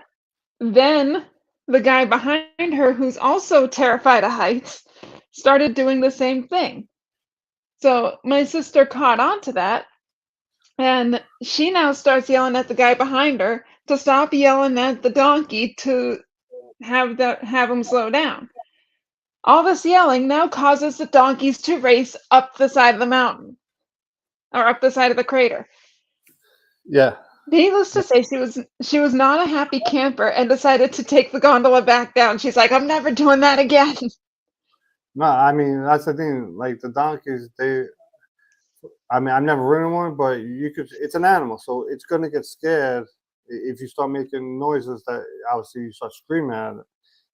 then the guy behind her, who's also terrified of heights, started doing the same thing. So my sister caught on to that, and she now starts yelling at the guy behind her to stop yelling at the donkey to have him slow down. All this yelling now causes the donkeys to race up the side of the mountain or up the side of the crater. Yeah, Needless to say, she was not a happy camper and decided to take the gondola back down. She's like, "I'm never doing that again." No, I mean that's the thing. Like the donkeys, they. I mean, I've never ridden one, but you could. It's an animal, so it's gonna get scared if you start making noises that obviously you start screaming at it,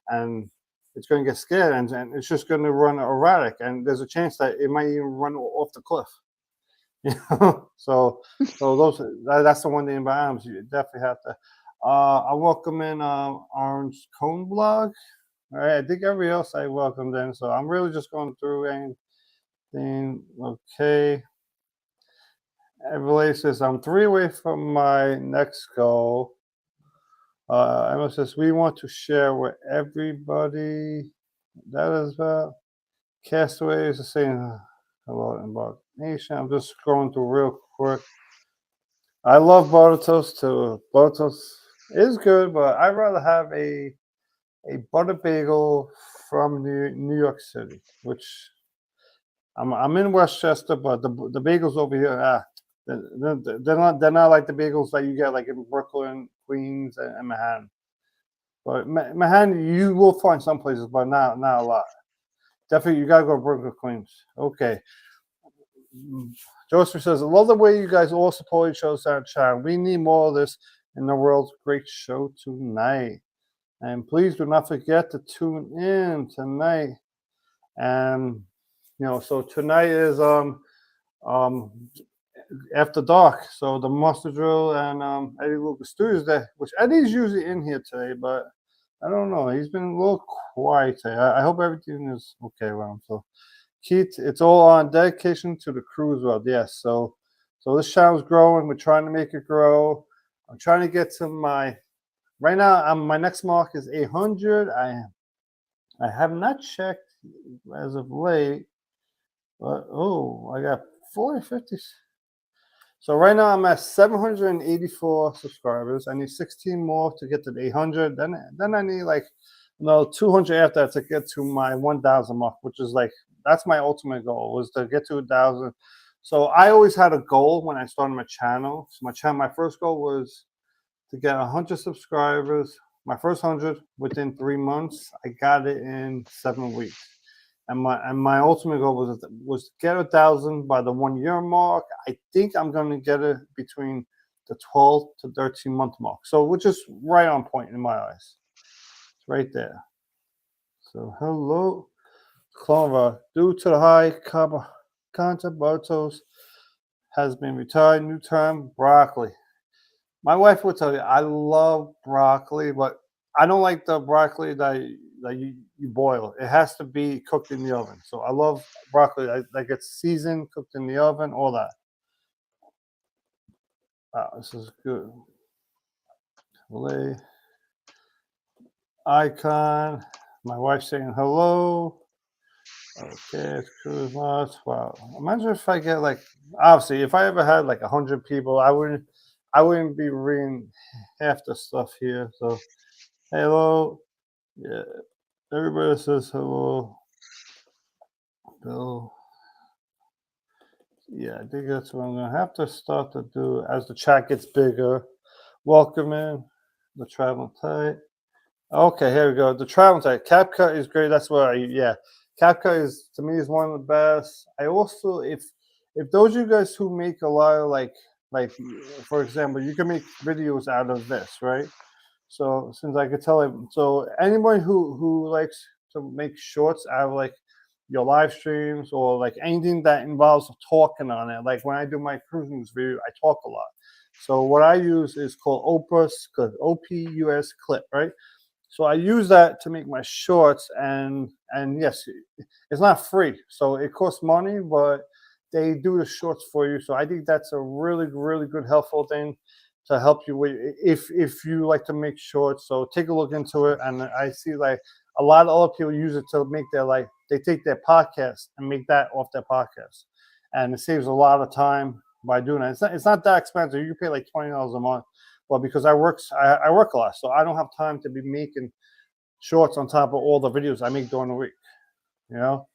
and it's gonna get scared, and it's just gonna run erratic, and there's a chance that it might even run off the cliff. You know, so that's the one thing about animals. You definitely have to. I welcome in Orange Cone Blog. All right, I think everybody else I welcomed in, so I'm really just going through anything. Okay. Everybody says I'm 3 away from my next goal. Emma says we want to share with everybody. That is about Castaways is saying hello about Nation. I'm just scrolling through real quick. I love butter toast too. Butter toast is good, but I'd rather have a butter bagel from New York City, which I'm in Westchester, but the bagels over here, they're not like the bagels that you get like in Brooklyn, Queens, and Manhattan. But Manhattan, you will find some places, but not a lot. Definitely, you gotta go to Brooklyn, Queens. Okay. Joseph says, I love the way you guys all support each other on chat. We need more of this in the world's great show tonight. And please do not forget to tune in tonight. And so tonight is um after dark. So the Monster Drill and Eddie Lucas Tuesday, which Eddie's usually in here today, but I don't know. He's been a little quiet today. I hope everything is okay with him. So Keith, it's all on dedication to the crew as well. Yes. So this channel's growing. We're trying to make it grow. I'm trying to get to right now. My next mark is 800. I have not checked as of late, but I got 40, 50. So right now I'm at 784 subscribers. I need 16 more to get to the 800. Then I need 200 after that to get to my 1,000 mark, which is that's my ultimate goal, was to get to 1,000. So I always had a goal when I started my channel. So my first goal was to get 100 subscribers. My first 100 within 3 months. I got it in 7 weeks. And my ultimate goal was to get 1,000 by the 1 year mark. I think I'm going to get it between the 12 to 13 month mark. So which is right on point in my eyes. It's right there. So hello, Clover. Due to the high carb content, Bartos has been retired. New term, broccoli. My wife would tell you I love broccoli, but I don't like the broccoli that you boil. It has to be cooked in the oven. So I love broccoli that gets seasoned, cooked in the oven, all that. Wow, this is good. Malay icon. My wife saying hello. Okay, it's Christmas. Wow. Imagine if I get obviously if I ever had 100 people, I wouldn't be reading half the stuff here. So hello. Yeah. Everybody says hello. Bill. Yeah, I think that's what I'm gonna have to start to do as the chat gets bigger. Welcome in the travel tight. Okay, here we go. The travel tight. CapCut is great. That's what CapCut is to me is one of the best. I also if those of you guys who make a lot of like for example, you can make videos out of this, right? So since I could tell him, so anyone who likes to make shorts out of your live streams or anything that involves talking on it, like when I do my cruising video, I talk a lot. So what I use is called Opus, OPUS clip, right? So I use that to make my shorts, and yes, it's not free, so it costs money, but they do the shorts for you. So I think that's a really good helpful thing to help you with if you like to make shorts. So take a look into it, and I see a lot of other people use it to make their they take their podcast and make that off their podcast, and it saves a lot of time by doing it. It's not that expensive. You pay like $20 a month. Well, because I work a lot, so I don't have time to be making shorts on top of all the videos I make during the week. You know.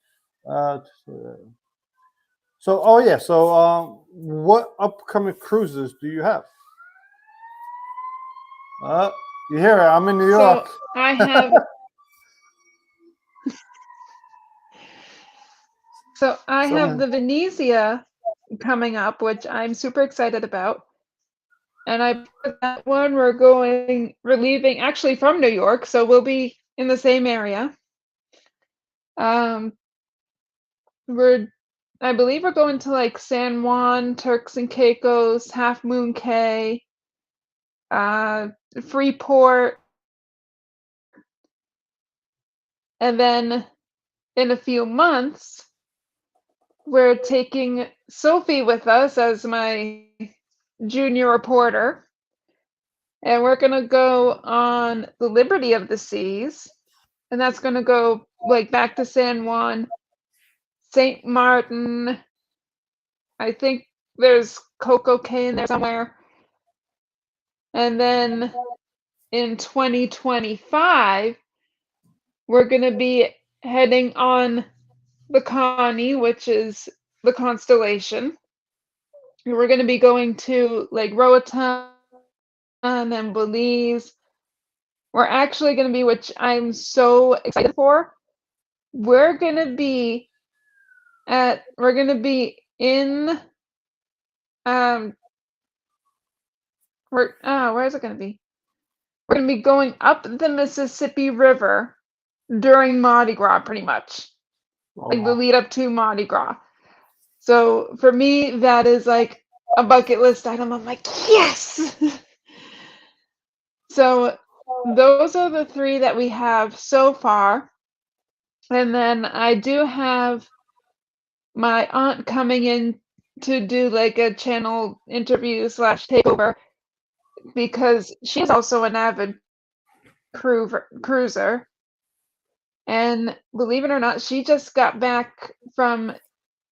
So what upcoming cruises do you have? You hear it? I'm in New So York. I have so I have Someone. the Venezia coming up, which I'm super excited about. And I put that one we're leaving actually from New York, so we'll be in the same area. Um, we're I believe we're going to like San Juan, Turks and Caicos, Half Moon Cay, uh, Freeport, and then in a few months we're taking Sophie with us as my junior reporter, and we're gonna go on the Liberty of the Seas, and that's gonna go like back to San Juan, Saint Martin. I think there's Coco Cay in there somewhere. And then in 2025, we're going to be heading on the Connie, which is the constellation. And we're going to be going to Lake Roatan and Belize. We're actually going to be, which I'm so excited for, we're going to be we're going to be in, where is it going to be? We're going to be going up the Mississippi River during Mardi Gras, pretty much, Oh, like the wow. lead up to Mardi Gras. So for me, that is like a bucket list item. I'm like, yes! So those are the three that we have so far. And then I do have my aunt coming in to do like a channel interview slash takeover because she's also an avid cruiser. And believe it or not, she just got back from,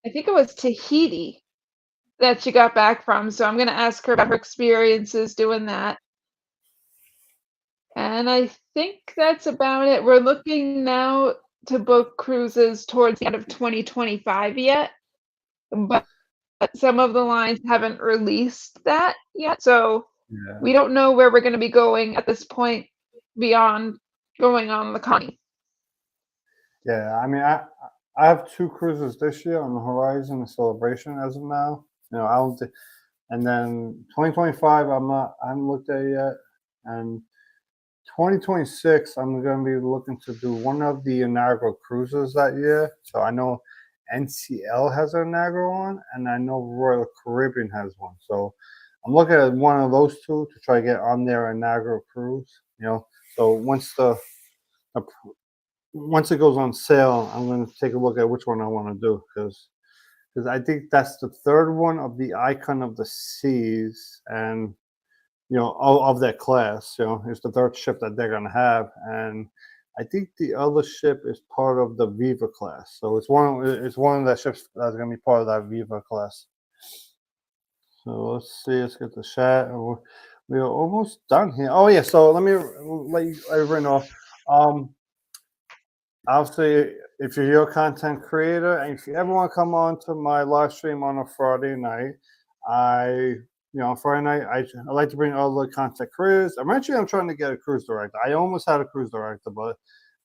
I think it was Tahiti that she got back from. So I'm going to ask her about her experiences doing that. And I think that's about it. We're looking now to book cruises towards the end of 2025 yet, but some of the lines haven't released that yet. So Yeah. we don't know where we're going to be going at this point beyond going on the Connie. Yeah. I mean, I have two cruises this year on the horizon, the celebration as of now. I don't. And then 2025, I haven't looked at it yet. And 2026, I'm going to be looking to do one of the inaugural cruises that year. So I know NCL has an inaugural one, and I know Royal Caribbean has one. So I'm looking at one of those two to try to get on their inaugural cruise. So the once it goes on sale, I'm going to take a look at which one I want to do because I think that's the third one of the Icon of the Seas, and of that class. It's the third ship that they're gonna have, and I think the other ship is part of the Viva class. So it's one of the ships that's gonna be part of that Viva class. So let's see. Let's get the chat. We are almost done here. Oh yeah. So let me let you everyone know. Um, Obviously, if you're a content creator and if you ever want to come on to my live stream on a Friday night, Friday night, I like to bring other content creators. Eventually, I'm trying to get a cruise director. I almost had a cruise director, but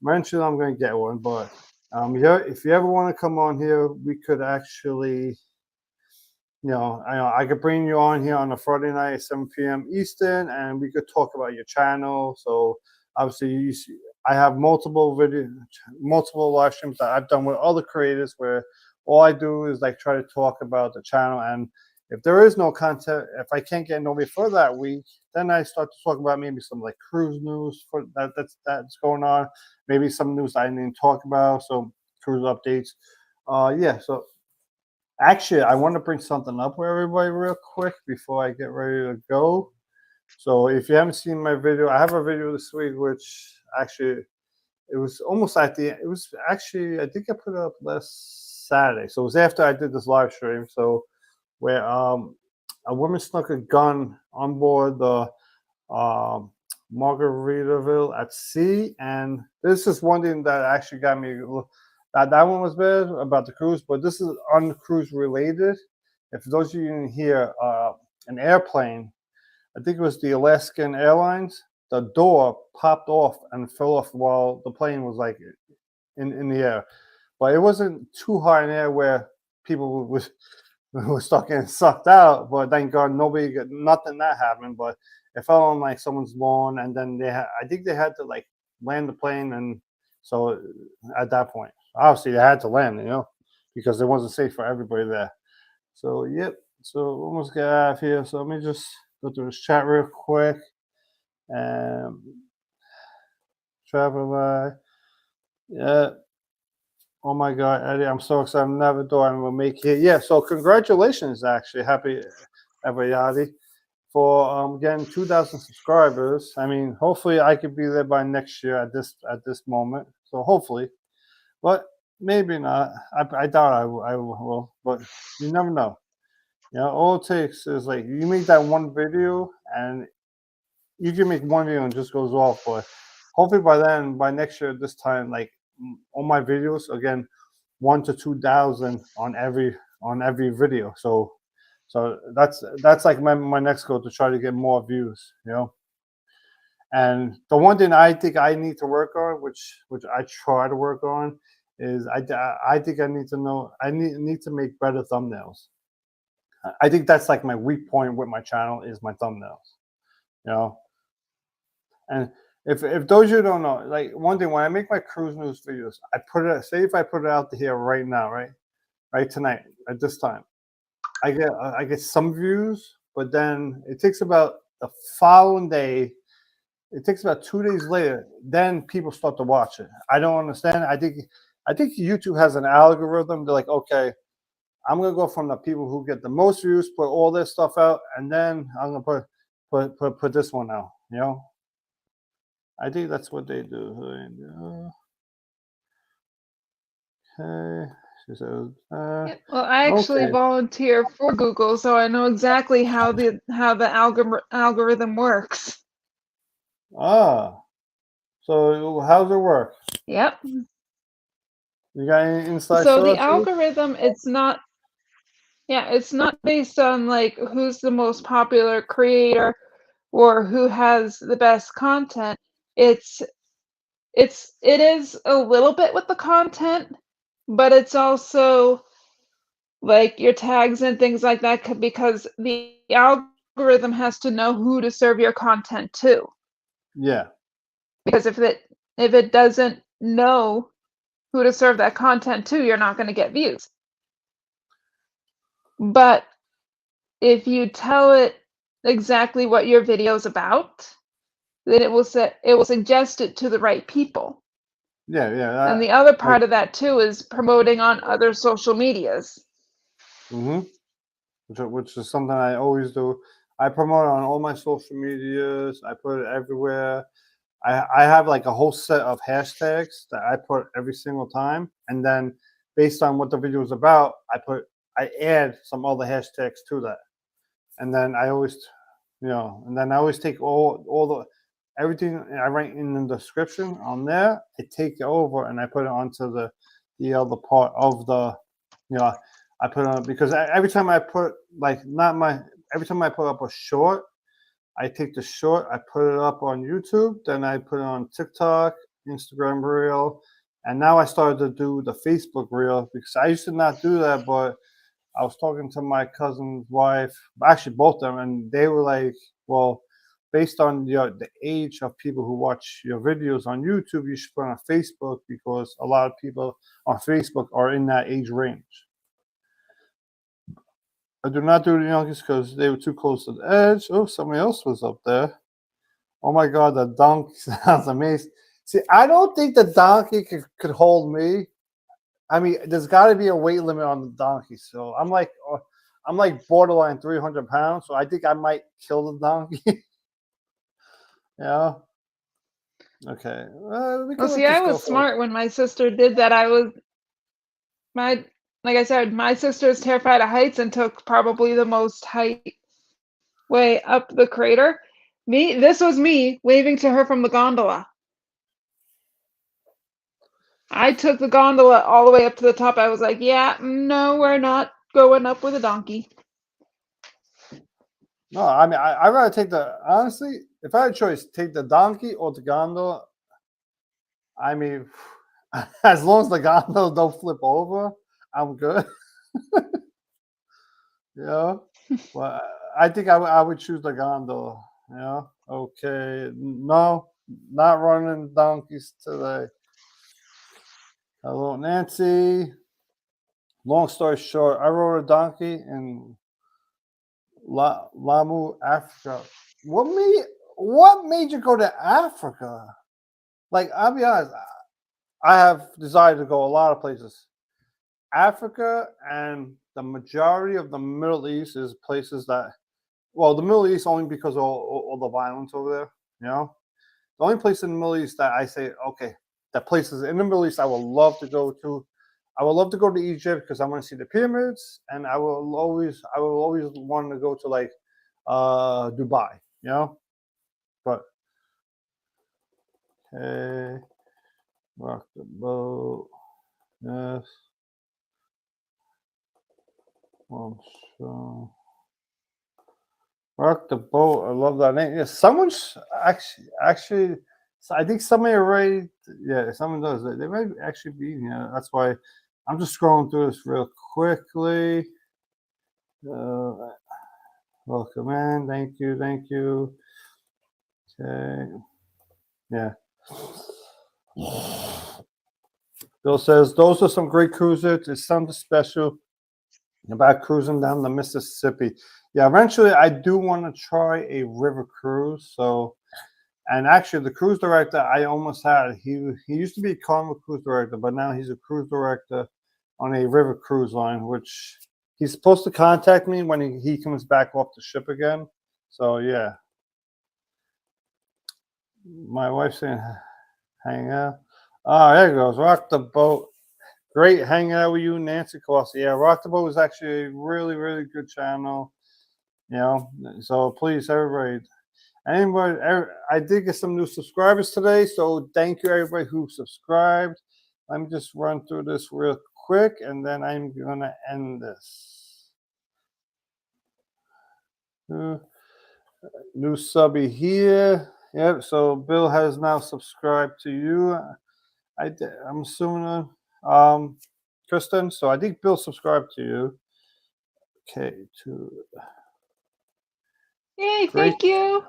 eventually I'm going to get one. But if you ever want to come on here, we could actually, I could bring you on here on a Friday night at 7 p.m. Eastern, and we could talk about your channel. So obviously, I have multiple live streams that I've done with other creators where all I do is like try to talk about the channel. And if there is no content, if I can't get nobody for that week, then I start to talk about maybe some like cruise news for that's going on, maybe some news I didn't talk about, so cruise updates. Yeah, so actually, I want to bring something up with everybody real quick before I get ready to go. So if you haven't seen my video, I have a video this week, which actually it was almost at the end. It was actually, I think I put it up last Saturday. So it was after I did this live stream. So where a woman snuck a gun on board the um, Margaritaville at sea. And this is one thing that actually got me. That one was bad about the cruise, but this is uncruise related. If those of you didn't hear, an airplane, I think it was the Alaskan Airlines, the door popped off and fell off while the plane was like in the air, but it wasn't too high in the air where people was were stuck getting sucked out. But thank God nobody got nothing that happened. But it fell on like someone's lawn, and then I think they had to like land the plane, and so at that point, obviously they had to land, because it wasn't safe for everybody there. So yep. So almost get out of here. So let me just go through this chat real quick. Um, Travel. Yeah. Oh my God, Eddie, I'm so excited. I never thought I would make it. Yeah. So congratulations, actually. Happy everybody for getting 2,000 subscribers. I mean, hopefully I could be there by next year at this moment. So hopefully, but maybe not. I doubt I will, but you never know. All it takes is like you make that one video, and you can make one video and just goes off. But hopefully by then, by next year, this time, like all my videos again, 1 to 2,000 on every video. So that's like my next goal, to try to get more views. And the one thing I think I need to work on, which I try to work on, is I think I need to know I need to make better thumbnails. I think that's like my weak point with my channel is my thumbnails. You know, and if those of you don't know, like one thing, when I make my cruise news videos, I put it. Say if I put it out here right now, right tonight at this time, I get some views, but then it takes about the following day. It takes about 2 days later, then people start to watch it. I don't understand. I think YouTube has an algorithm. They're like, okay, I'm gonna go from the people who get the most views, put all this stuff out, and then I'm gonna put this one out. I think that's what they do. Okay, she says. Yeah, well, I actually Okay. volunteer for Google, so I know exactly how the algorithm works. Ah, so how's it work? Yep. You got any inside So the sources? algorithm, it's not based on like who's the most popular creator or who has the best content. It's it is a little bit with the content, but it's also like your tags and things like that because the algorithm has to know who to serve your content to. Yeah. Because if it doesn't know who to serve that content to, you're not going to get views. But if you tell it exactly what your video is about, then it will suggest it to the right people. Yeah. And the other Like. part of that too is promoting on other social medias. Mm-hmm. Which is something I always do. I promote on all my social medias. I put it everywhere. I have like a whole set of hashtags that I put every single time, and then based on what the video is about, I add some other hashtags to that, and then I always, and then I always take all the everything I write in the description on there. I take it over and I put it onto the other part of the, you know, I put on because every time I put like not my every time I put up a short, I take the short, I put it up on YouTube, then I put it on TikTok, Instagram Reel, and now I started to do the Facebook Reel because I used to not do that, but I was talking to my cousin's wife, actually both of them, and they were like, "Well, based on the age of people who watch your videos on YouTube, you should put on Facebook because a lot of people on Facebook are in that age range." I do not do the youngest because they were too close to the edge. Oh, somebody else was up there. Oh my God, the donkey sounds amazing. See, I don't think the donkey could hold me. I mean, there's got to be a weight limit on the donkey. So I'm like borderline 300 pounds. So I think I might kill the donkey. Yeah. Okay. We Well, can let see, I this go was for. smart when my sister did that. My like I said, my sister is terrified of heights and took probably the most height way up the crater. This was me waving to her from the gondola. I took the gondola all the way up to the top. I was like, yeah, no, we're not going up with a donkey. No, I mean, I rather take the honestly. if I had a choice, take the donkey or the gondola. I mean, as long as the gondola don't flip over, I'm good. You know, well, I think I would choose the gondola. You know, okay, no, not running donkeys today. Hello, Nancy. Long story short, I rode a donkey in Lamu, Africa. What made you go to Africa? Like, I'll be honest, I have decided to go a lot of places. Africa and the majority of the Middle East is places that, well, the Middle East only because of all the violence over there. You know, the only place in the Middle East that I say, okay, the places in the Middle East I would love to go to. I would love to go to Egypt because I want to see the pyramids, and I will always want to go to like Dubai. You know, but hey, rock the boat. Yes. So rock the boat. I love that name. Yeah, someone's actually. I think somebody already. Yeah, someone does. They might actually be. Yeah, that's why I'm just scrolling through this real quickly. Welcome in. Thank you. Thank you. Okay. Yeah. Bill says those are some great cruisers. It's something special about cruising down the Mississippi. Yeah, eventually I do want to try a river cruise. So, and actually the cruise director I almost had, he used to be a Carnival cruise director, but now he's a cruise director on a river cruise line, which he's supposed to contact me when he comes back off the ship again. So yeah. My wife's saying hang out. Oh, there it goes. Rock the boat. Great hanging out with you, Nancy Costa. Yeah, Rock the Boat was actually a really, really good channel. You know, so please, everybody, anybody, I did get some new subscribers today, so thank you, everybody who subscribed. Let me just run through this real quick, and then I'm gonna end this. New subby here. Yep. So Bill has now subscribed to you. I'm assuming, Kristen. So I think Bill subscribed to you. Okay, to Yay, Grace, thank you.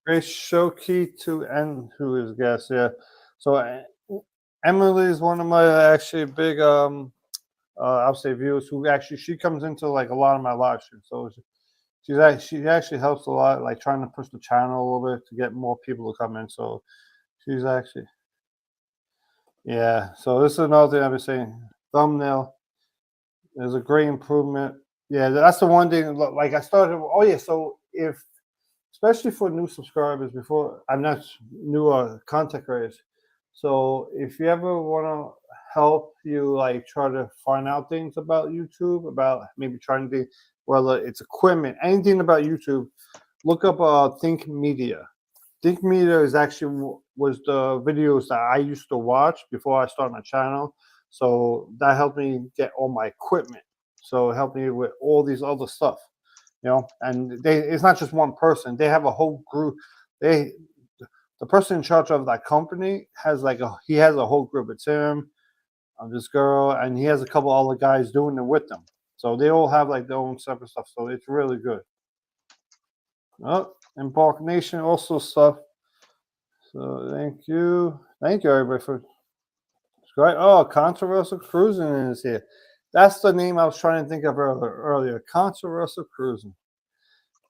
Grace Shoki to and who is guest? Yeah. So Emily is one of my actually big I'll say viewers who actually she comes into like a lot of my live streams. So she actually helps a lot, like trying to push the channel a little bit to get more people to come in. So she's actually yeah. So this is another thing I've been saying. Thumbnail is a great improvement. Yeah, that's the one thing. Like I started. Oh yeah. So if especially for new subscribers before I'm not new content creators. So if you ever want to help you like try to find out things about YouTube, about maybe trying to whether it's equipment, anything about YouTube, look up Think Media. Think Media is actually was the videos that I used to watch before I started my channel. So that helped me get all my equipment. So it helped me with all these other stuff, you know. And it's not just one person; they have a whole group. The person in charge of that company has he has a whole group. It's him, this girl, and he has a couple other guys doing it with them. So they all have like their own separate stuff. So it's really good. Oh, Embark Nation also stuff. So thank you everybody for subscribing. Oh, Controversial Cruising is here. That's the name I was trying to think of earlier. Controversial Cruising.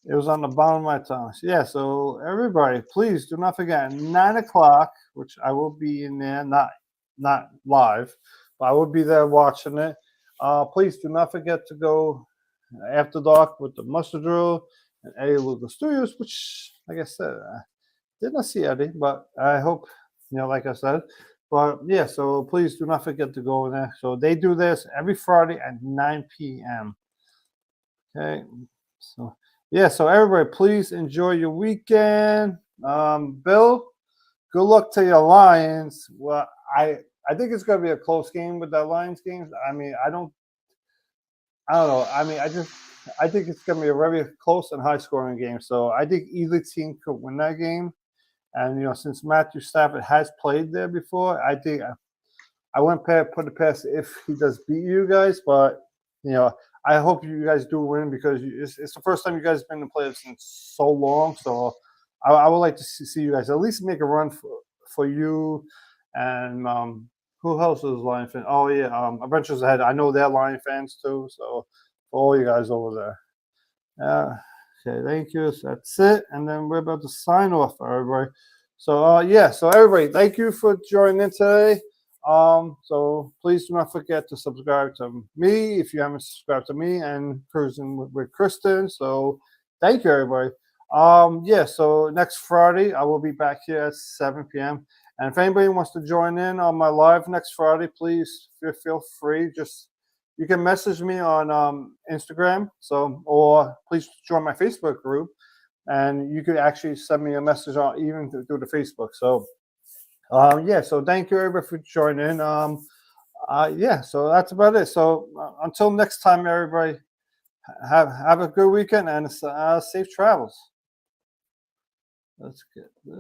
It was on the bottom of my tongue. Yeah, so everybody, please do not forget 9 o'clock, which I will be in there, not live, but I will be there watching it. Please do not forget to go after dark with the Mustard Drill and Eddie Lucas Studios, which, like I said, I did not see Eddie, but I hope, like I said. But yeah, so please do not forget to go in there. So they do this every Friday at 9 p.m. Okay, so yeah, so everybody, please enjoy your weekend. Bill, good luck to your Lions. Well, I think it's going to be a close game with that Lions game. I mean, I don't know. I mean, I think it's going to be a very close and high scoring game. So I think either team could win that game. And since Matthew Stafford has played there before, I think I wouldn't put it past if he does beat you guys. But I hope you guys do win because it's the first time you guys have been in the playoffs in so long. So I would like to see you guys at least make a run for you and who else is Lion fan? Oh yeah, Adventures Ahead. I know they're Lion fans too. So for all you guys over there. Okay, thank you. So that's it. And then we're about to sign off, everybody. So so everybody, thank you for joining in today. So please do not forget to subscribe to me if you haven't subscribed to me and cruising with Kristen. So thank you, everybody. So next Friday I will be back here at 7 p.m. And if anybody wants to join in on my live next Friday, please feel free. You can message me on Instagram. Or please join my Facebook group, and you could actually send me a message on even through the Facebook. So so thank you everybody for joining. So that's about it. So until next time, everybody, have a good weekend and safe travels. Let's get this.